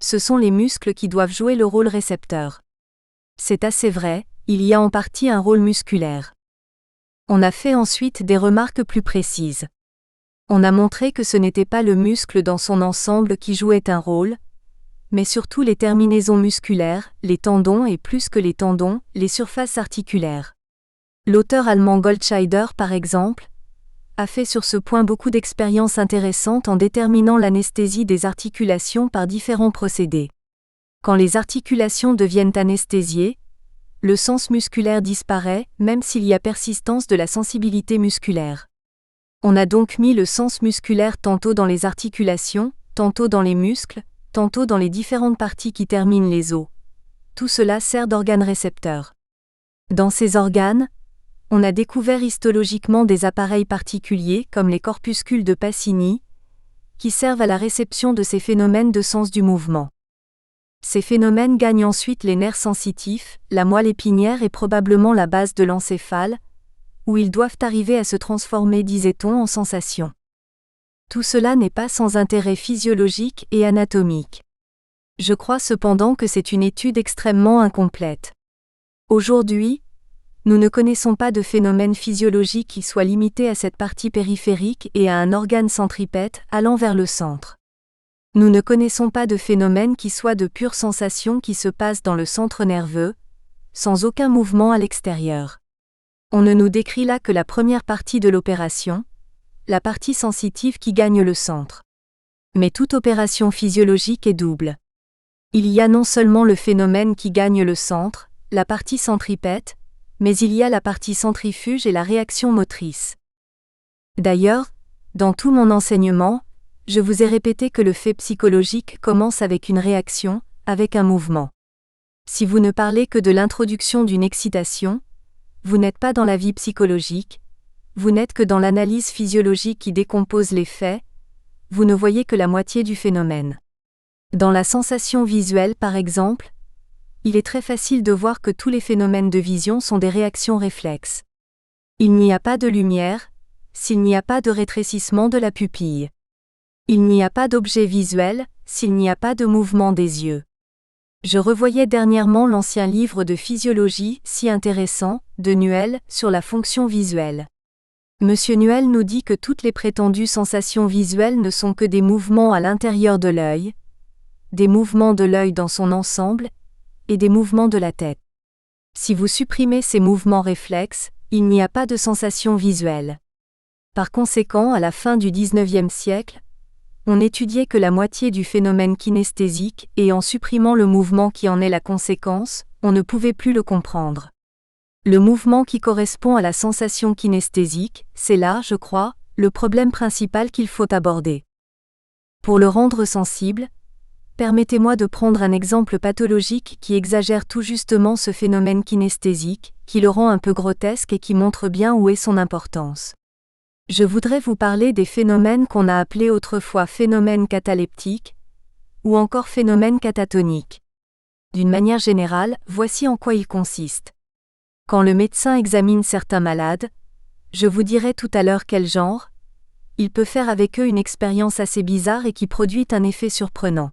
S1: Ce sont les muscles qui doivent jouer le rôle récepteur. C'est assez vrai, il y a en partie un rôle musculaire. On a fait ensuite des remarques plus précises. On a montré que ce n'était pas le muscle dans son ensemble qui jouait un rôle, mais surtout les terminaisons musculaires, les tendons et plus que les tendons, les surfaces articulaires. L'auteur allemand Goldscheider, par exemple, a fait sur ce point beaucoup d'expériences intéressantes en déterminant l'anesthésie des articulations par différents procédés. Quand les articulations deviennent anesthésiées, le sens musculaire disparaît, même s'il y a persistance de la sensibilité musculaire. On a donc mis le sens musculaire tantôt dans les articulations, tantôt dans les muscles, tantôt dans les différentes parties qui terminent les os. Tout cela sert d'organe récepteur. Dans ces organes, on a découvert histologiquement des appareils particuliers comme les corpuscules de Pacini, qui servent à la réception de ces phénomènes de sens du mouvement. Ces phénomènes gagnent ensuite les nerfs sensitifs, la moelle épinière et probablement la base de l'encéphale, où ils doivent arriver à se transformer, disait-on, en sensations. Tout cela n'est pas sans intérêt physiologique et anatomique. Je crois cependant que c'est une étude extrêmement incomplète. Aujourd'hui, nous ne connaissons pas de phénomène physiologique qui soit limité à cette partie périphérique et à un organe centripète allant vers le centre. Nous ne connaissons pas de phénomène qui soit de pure sensation qui se passe dans le centre nerveux, sans aucun mouvement à l'extérieur. On ne nous décrit là que la première partie de l'opération, la partie sensitive qui gagne le centre. Mais toute opération physiologique est double. Il y a non seulement le phénomène qui gagne le centre, la partie centripète, mais il y a la partie centrifuge et la réaction motrice. D'ailleurs, dans tout mon enseignement, je vous ai répété que le fait psychologique commence avec une réaction, avec un mouvement. Si vous ne parlez que de l'introduction d'une excitation, vous n'êtes pas dans la vie psychologique, vous n'êtes que dans l'analyse physiologique qui décompose les faits, vous ne voyez que la moitié du phénomène. Dans la sensation visuelle par exemple, il est très facile de voir que tous les phénomènes de vision sont des réactions réflexes. Il n'y a pas de lumière, s'il n'y a pas de rétrécissement de la pupille. Il n'y a pas d'objet visuel, s'il n'y a pas de mouvement des yeux. Je revoyais dernièrement l'ancien livre de physiologie, si intéressant, de Nuel, sur la fonction visuelle. Monsieur Nuel nous dit que toutes les prétendues sensations visuelles ne sont que des mouvements à l'intérieur de l'œil, des mouvements de l'œil dans son ensemble, et des mouvements de la tête. Si vous supprimez ces mouvements réflexes, il n'y a pas de sensation visuelle. Par conséquent, à la fin du XIXe siècle, on n'étudiait que la moitié du phénomène kinesthésique et en supprimant le mouvement qui en est la conséquence, on ne pouvait plus le comprendre. Le mouvement qui correspond à la sensation kinesthésique, c'est là, je crois, le problème principal qu'il faut aborder. Pour le rendre sensible, permettez-moi de prendre un exemple pathologique qui exagère tout justement ce phénomène kinesthésique, qui le rend un peu grotesque et qui montre bien où est son importance. Je voudrais vous parler des phénomènes qu'on a appelés autrefois phénomènes cataleptiques, ou encore phénomènes catatoniques. D'une manière générale, voici en quoi ils consistent. Quand le médecin examine certains malades, je vous dirai tout à l'heure quel genre, il peut faire avec eux une expérience assez bizarre et qui produit un effet surprenant.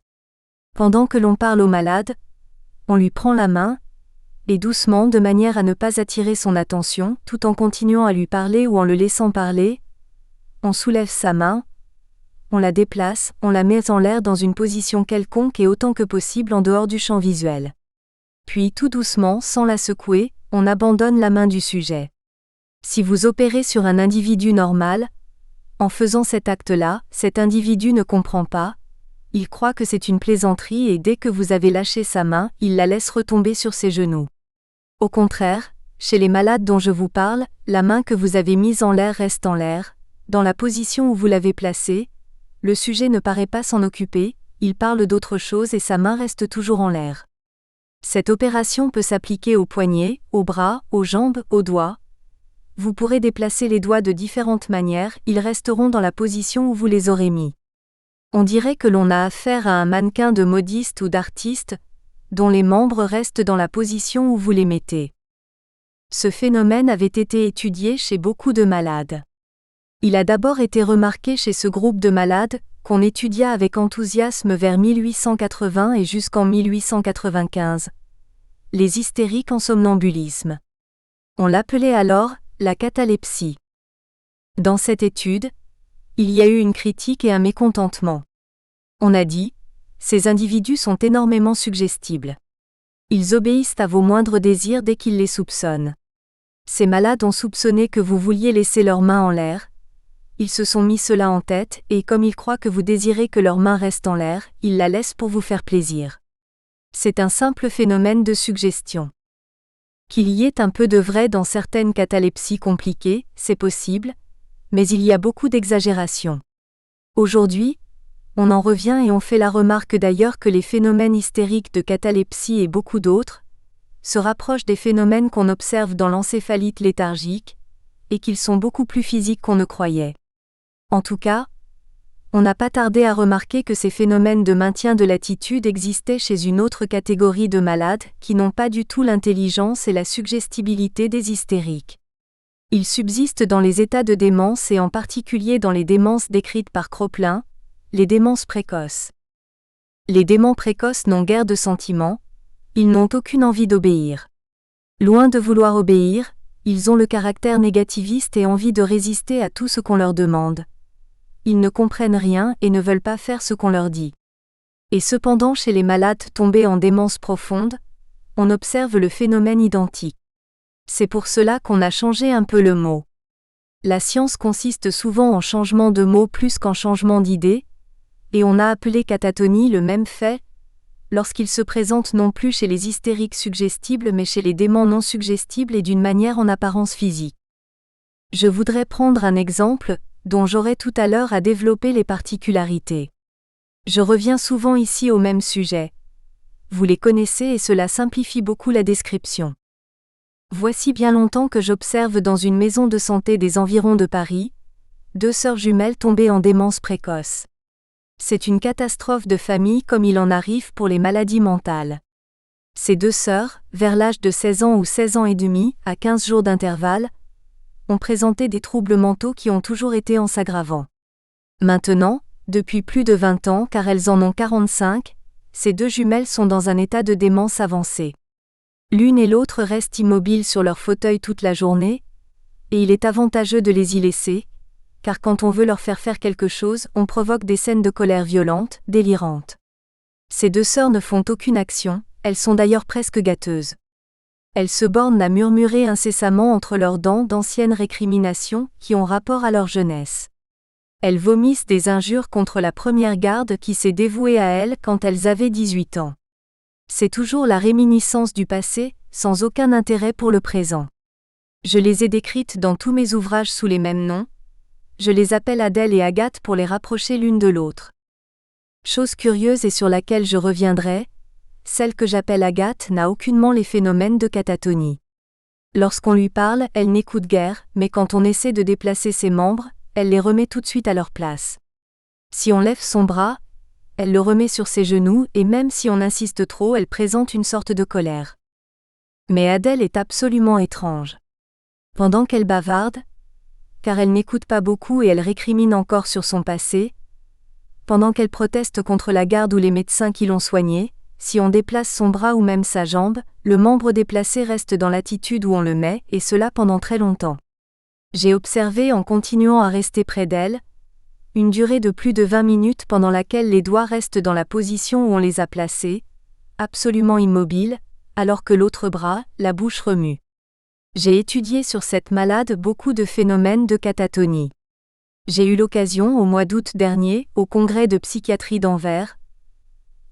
S1: Pendant que l'on parle au malade, on lui prend la main, et doucement de manière à ne pas attirer son attention, tout en continuant à lui parler ou en le laissant parler, on soulève sa main, on la déplace, on la met en l'air dans une position quelconque et autant que possible en dehors du champ visuel. Puis tout doucement, sans la secouer, on abandonne la main du sujet. Si vous opérez sur un individu normal, en faisant cet acte-là, cet individu ne comprend pas, il croit que c'est une plaisanterie et dès que vous avez lâché sa main, il la laisse retomber sur ses genoux. Au contraire, chez les malades dont je vous parle, la main que vous avez mise en l'air reste en l'air, dans la position où vous l'avez placée, le sujet ne paraît pas s'en occuper, il parle d'autre chose et sa main reste toujours en l'air. Cette opération peut s'appliquer aux poignets, aux bras, aux jambes, aux doigts. Vous pourrez déplacer les doigts de différentes manières, ils resteront dans la position où vous les aurez mis. On dirait que l'on a affaire à un mannequin de modiste ou d'artiste, dont les membres restent dans la position où vous les mettez. Ce phénomène avait été étudié chez beaucoup de malades. Il a d'abord été remarqué chez ce groupe de malades, qu'on étudia avec enthousiasme vers 1880 et jusqu'en 1895. Les hystériques en somnambulisme. On l'appelait alors la catalepsie. Dans cette étude, il y a eu une critique et un mécontentement. On a dit, ces individus sont énormément suggestibles. Ils obéissent à vos moindres désirs dès qu'ils les soupçonnent. Ces malades ont soupçonné que vous vouliez laisser leurs mains en l'air. Ils se sont mis cela en tête et comme ils croient que vous désirez que leurs mains restent en l'air, ils la laissent pour vous faire plaisir. C'est un simple phénomène de suggestion. Qu'il y ait un peu de vrai dans certaines catalepsies compliquées, c'est possible, mais il y a beaucoup d'exagération. Aujourd'hui, on en revient et on fait la remarque d'ailleurs que les phénomènes hystériques de catalepsie et beaucoup d'autres se rapprochent des phénomènes qu'on observe dans l'encéphalite léthargique, et qu'ils sont beaucoup plus physiques qu'on ne croyait. En tout cas, on n'a pas tardé à remarquer que ces phénomènes de maintien de l'attitude existaient chez une autre catégorie de malades qui n'ont pas du tout l'intelligence et la suggestibilité des hystériques. Ils subsistent dans les états de démence et en particulier dans les démences décrites par Kroplin, les démences précoces. Les déments précoces n'ont guère de sentiments, ils n'ont aucune envie d'obéir. Loin de vouloir obéir, ils ont le caractère négativiste et envie de résister à tout ce qu'on leur demande. Ils ne comprennent rien et ne veulent pas faire ce qu'on leur dit. Et cependant chez les malades tombés en démence profonde, on observe le phénomène identique. C'est pour cela qu'on a changé un peu le mot. La science consiste souvent en changement de mots plus qu'en changement d'idée, et on a appelé catatonie le même fait, lorsqu'il se présente non plus chez les hystériques suggestibles mais chez les déments non suggestibles et d'une manière en apparence physique. Je voudrais prendre un exemple, dont j'aurai tout à l'heure à développer les particularités. Je reviens souvent ici au même sujet. Vous les connaissez et cela simplifie beaucoup la description. Voici bien longtemps que j'observe dans une maison de santé des environs de Paris, 2 sœurs jumelles tombées en démence précoce. C'est une catastrophe de famille comme il en arrive pour les maladies mentales. Ces 2 sœurs, vers l'âge de 16 ans ou 16 ans et demi, à 15 jours d'intervalle, ont présenté des troubles mentaux qui ont toujours été en s'aggravant. Maintenant, depuis plus de 20 ans car elles en ont 45, ces 2 jumelles sont dans un état de démence avancée. L'une et l'autre restent immobiles sur leur fauteuil toute la journée, et il est avantageux de les y laisser, car quand on veut leur faire faire quelque chose, on provoque des scènes de colère violentes, délirantes. Ces 2 sœurs ne font aucune action, elles sont d'ailleurs presque gâteuses. Elles se bornent à murmurer incessamment entre leurs dents d'anciennes récriminations qui ont rapport à leur jeunesse. Elles vomissent des injures contre la première garde qui s'est dévouée à elles quand elles avaient 18 ans. C'est toujours la réminiscence du passé, sans aucun intérêt pour le présent. Je les ai décrites dans tous mes ouvrages sous les mêmes noms. Je les appelle Adèle et Agathe pour les rapprocher l'une de l'autre. Chose curieuse et sur laquelle je reviendrai, celle que j'appelle Agathe n'a aucunement les phénomènes de catatonie. Lorsqu'on lui parle, elle n'écoute guère, mais quand on essaie de déplacer ses membres, elle les remet tout de suite à leur place. Si on lève son bras, elle le remet sur ses genoux et même si on insiste trop, elle présente une sorte de colère. Mais Adèle est absolument étrange. Pendant qu'elle bavarde, car elle n'écoute pas beaucoup et elle récrimine encore sur son passé, pendant qu'elle proteste contre la garde ou les médecins qui l'ont soignée, si on déplace son bras ou même sa jambe, le membre déplacé reste dans l'attitude où on le met, et cela pendant très longtemps. J'ai observé en continuant à rester près d'elle, une durée de plus de 20 minutes pendant laquelle les doigts restent dans la position où on les a placés, absolument immobiles, alors que l'autre bras, la bouche remue. J'ai étudié sur cette malade beaucoup de phénomènes de catatonie. J'ai eu l'occasion au mois d'août dernier, au congrès de psychiatrie d'Anvers,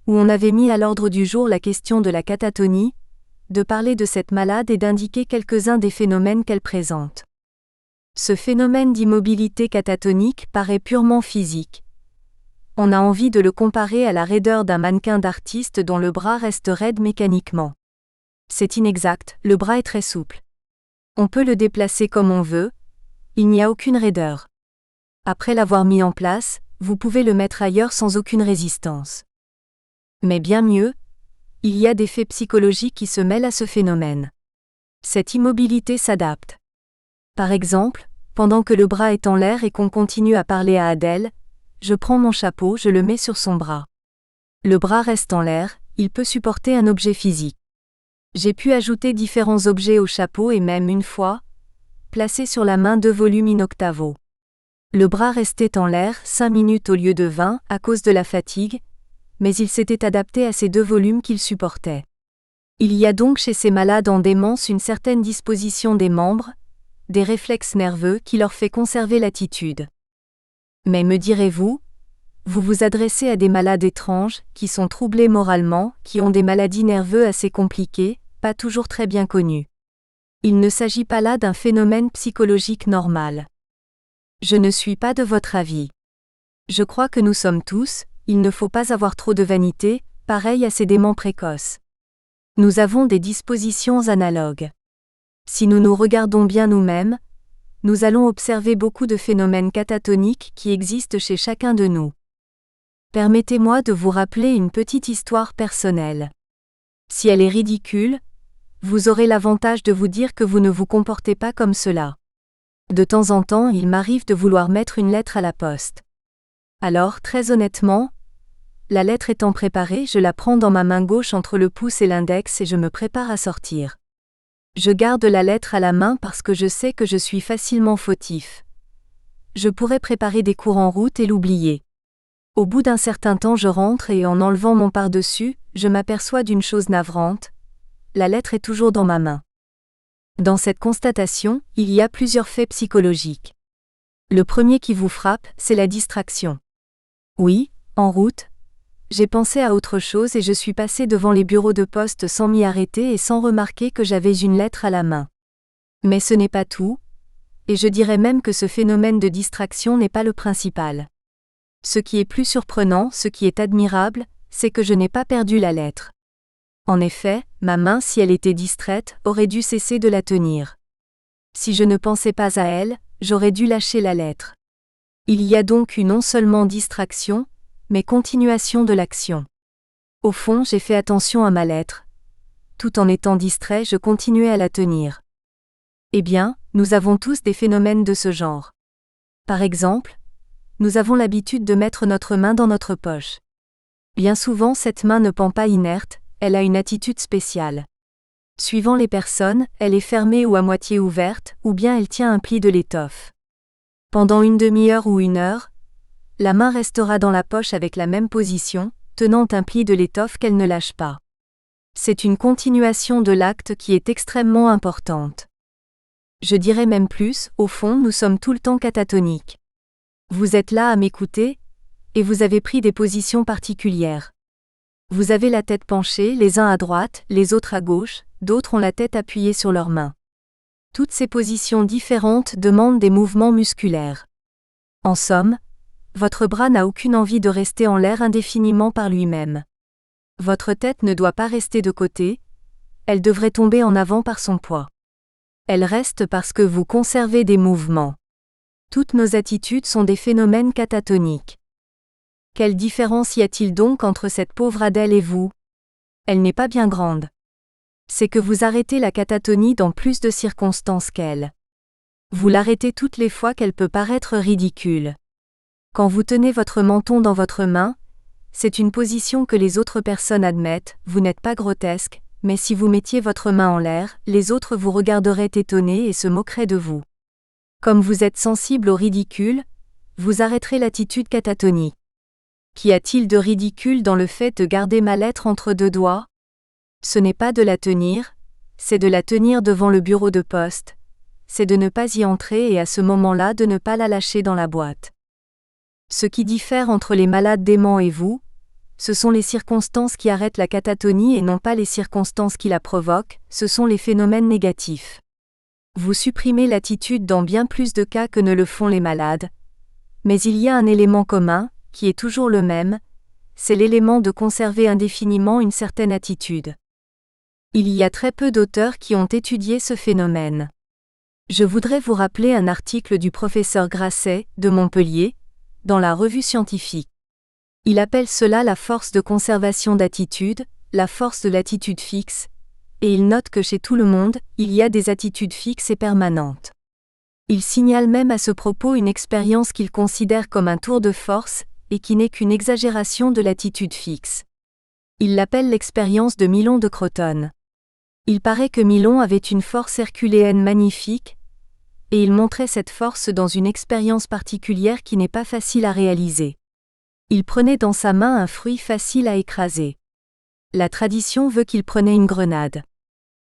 S1: où on avait mis à l'ordre du jour la question de la catatonie, de parler de cette malade et d'indiquer quelques-uns des phénomènes qu'elle présente. Ce phénomène d'immobilité catatonique paraît purement physique. On a envie de le comparer à la raideur d'un mannequin d'artiste dont le bras reste raide mécaniquement. C'est inexact, le bras est très souple. On peut le déplacer comme on veut, il n'y a aucune raideur. Après l'avoir mis en place, vous pouvez le mettre ailleurs sans aucune résistance. Mais bien mieux, il y a des faits psychologiques qui se mêlent à ce phénomène. Cette immobilité s'adapte. Par exemple, pendant que le bras est en l'air et qu'on continue à parler à Adèle, je prends mon chapeau, je le mets sur son bras. Le bras reste en l'air, il peut supporter un objet physique. J'ai pu ajouter différents objets au chapeau et même une fois, placer sur la main 2 volumes in octavo. Le bras restait en l'air 5 minutes au lieu de 20 à cause de la fatigue, mais il s'était adapté à ces 2 volumes qu'il supportait. Il y a donc chez ces malades en démence une certaine disposition des membres, des réflexes nerveux qui leur fait conserver l'attitude. Mais me direz-vous, vous vous adressez à des malades étranges, qui sont troublés moralement, qui ont des maladies nerveuses assez compliquées, pas toujours très bien connues. Il ne s'agit pas là d'un phénomène psychologique normal. Je ne suis pas de votre avis. Je crois que nous sommes tous, il ne faut pas avoir trop de vanité, pareil à ces déments précoces. Nous avons des dispositions analogues. Si nous nous regardons bien nous-mêmes, nous allons observer beaucoup de phénomènes catatoniques qui existent chez chacun de nous. Permettez-moi de vous rappeler une petite histoire personnelle. Si elle est ridicule, vous aurez l'avantage de vous dire que vous ne vous comportez pas comme cela. De temps en temps, il m'arrive de vouloir mettre une lettre à la poste. Alors, très honnêtement, la lettre étant préparée, je la prends dans ma main gauche entre le pouce et l'index et je me prépare à sortir. Je garde la lettre à la main parce que je sais que je suis facilement fautif. Je pourrais préparer des cours en route et l'oublier. Au bout d'un certain temps, je rentre et en enlevant mon par-dessus, je m'aperçois d'une chose navrante. La lettre est toujours dans ma main. Dans cette constatation, il y a plusieurs faits psychologiques. Le premier qui vous frappe, c'est la distraction. Oui, en route, j'ai pensé à autre chose et je suis passé devant les bureaux de poste sans m'y arrêter et sans remarquer que j'avais une lettre à la main. Mais ce n'est pas tout, et je dirais même que ce phénomène de distraction n'est pas le principal. Ce qui est plus surprenant, ce qui est admirable, c'est que je n'ai pas perdu la lettre. En effet, ma main, si elle était distraite, aurait dû cesser de la tenir. Si je ne pensais pas à elle, j'aurais dû lâcher la lettre. Il y a donc eu non seulement distraction, mais continuation de l'action. Au fond, j'ai fait attention à ma lettre. Tout en étant distrait, je continuais à la tenir. Eh bien, nous avons tous des phénomènes de ce genre. Par exemple, nous avons l'habitude de mettre notre main dans notre poche. Bien souvent, cette main ne pend pas inerte, elle a une attitude spéciale. Suivant les personnes, elle est fermée ou à moitié ouverte, ou bien elle tient un pli de l'étoffe. Pendant une demi-heure ou une heure, la main restera dans la poche avec la même position, tenant un pli de l'étoffe qu'elle ne lâche pas. C'est une continuation de l'acte qui est extrêmement importante. Je dirais même plus, au fond, nous sommes tout le temps catatoniques. Vous êtes là à m'écouter, et vous avez pris des positions particulières. Vous avez la tête penchée, les uns à droite, les autres à gauche, d'autres ont la tête appuyée sur leurs mains. Toutes ces positions différentes demandent des mouvements musculaires. En somme, votre bras n'a aucune envie de rester en l'air indéfiniment par lui-même. Votre tête ne doit pas rester de côté, elle devrait tomber en avant par son poids. Elle reste parce que vous conservez des mouvements. Toutes nos attitudes sont des phénomènes catatoniques. Quelle différence y a-t-il donc entre cette pauvre Adèle et vous ? Elle n'est pas bien grande. C'est que vous arrêtez la catatonie dans plus de circonstances qu'elle. Vous l'arrêtez toutes les fois qu'elle peut paraître ridicule. Quand vous tenez votre menton dans votre main, c'est une position que les autres personnes admettent, vous n'êtes pas grotesque, mais si vous mettiez votre main en l'air, les autres vous regarderaient étonnés et se moqueraient de vous. Comme vous êtes sensible au ridicule, vous arrêterez l'attitude catatonique. Qu'y a-t-il de ridicule dans le fait de garder ma lettre entre 2 doigts ? Ce n'est pas de la tenir, c'est de la tenir devant le bureau de poste, c'est de ne pas y entrer et à ce moment-là de ne pas la lâcher dans la boîte. Ce qui diffère entre les malades déments et vous, ce sont les circonstances qui arrêtent la catatonie et non pas les circonstances qui la provoquent, ce sont les phénomènes négatifs. Vous supprimez l'attitude dans bien plus de cas que ne le font les malades. Mais il y a un élément commun, qui est toujours le même, c'est l'élément de conserver indéfiniment une certaine attitude. Il y a très peu d'auteurs qui ont étudié ce phénomène. Je voudrais vous rappeler un article du professeur Grasset, de Montpellier, dans la Revue scientifique. Il appelle cela la force de conservation d'attitude, la force de l'attitude fixe, et il note que chez tout le monde, il y a des attitudes fixes et permanentes. Il signale même à ce propos une expérience qu'il considère comme un tour de force, et qui n'est qu'une exagération de l'attitude fixe. Il l'appelle l'expérience de Milon de Croton. Il paraît que Milon avait une force herculéenne magnifique, et il montrait cette force dans une expérience particulière qui n'est pas facile à réaliser. Il prenait dans sa main un fruit facile à écraser. La tradition veut qu'il prenait une grenade.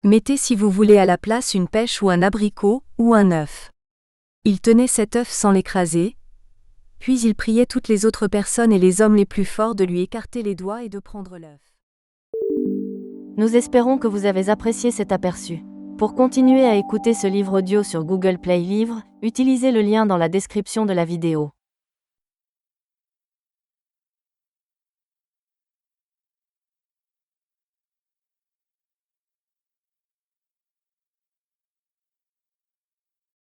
S1: Mettez si vous voulez à la place une pêche ou un abricot, ou un œuf. Il tenait cet œuf sans l'écraser, puis il priait toutes les autres personnes et les hommes les plus forts de lui écarter les doigts et de prendre l'œuf.
S2: Nous espérons que vous avez apprécié cet aperçu. Pour continuer à écouter ce livre audio sur Google Play Livres, utilisez le lien dans la description de la vidéo.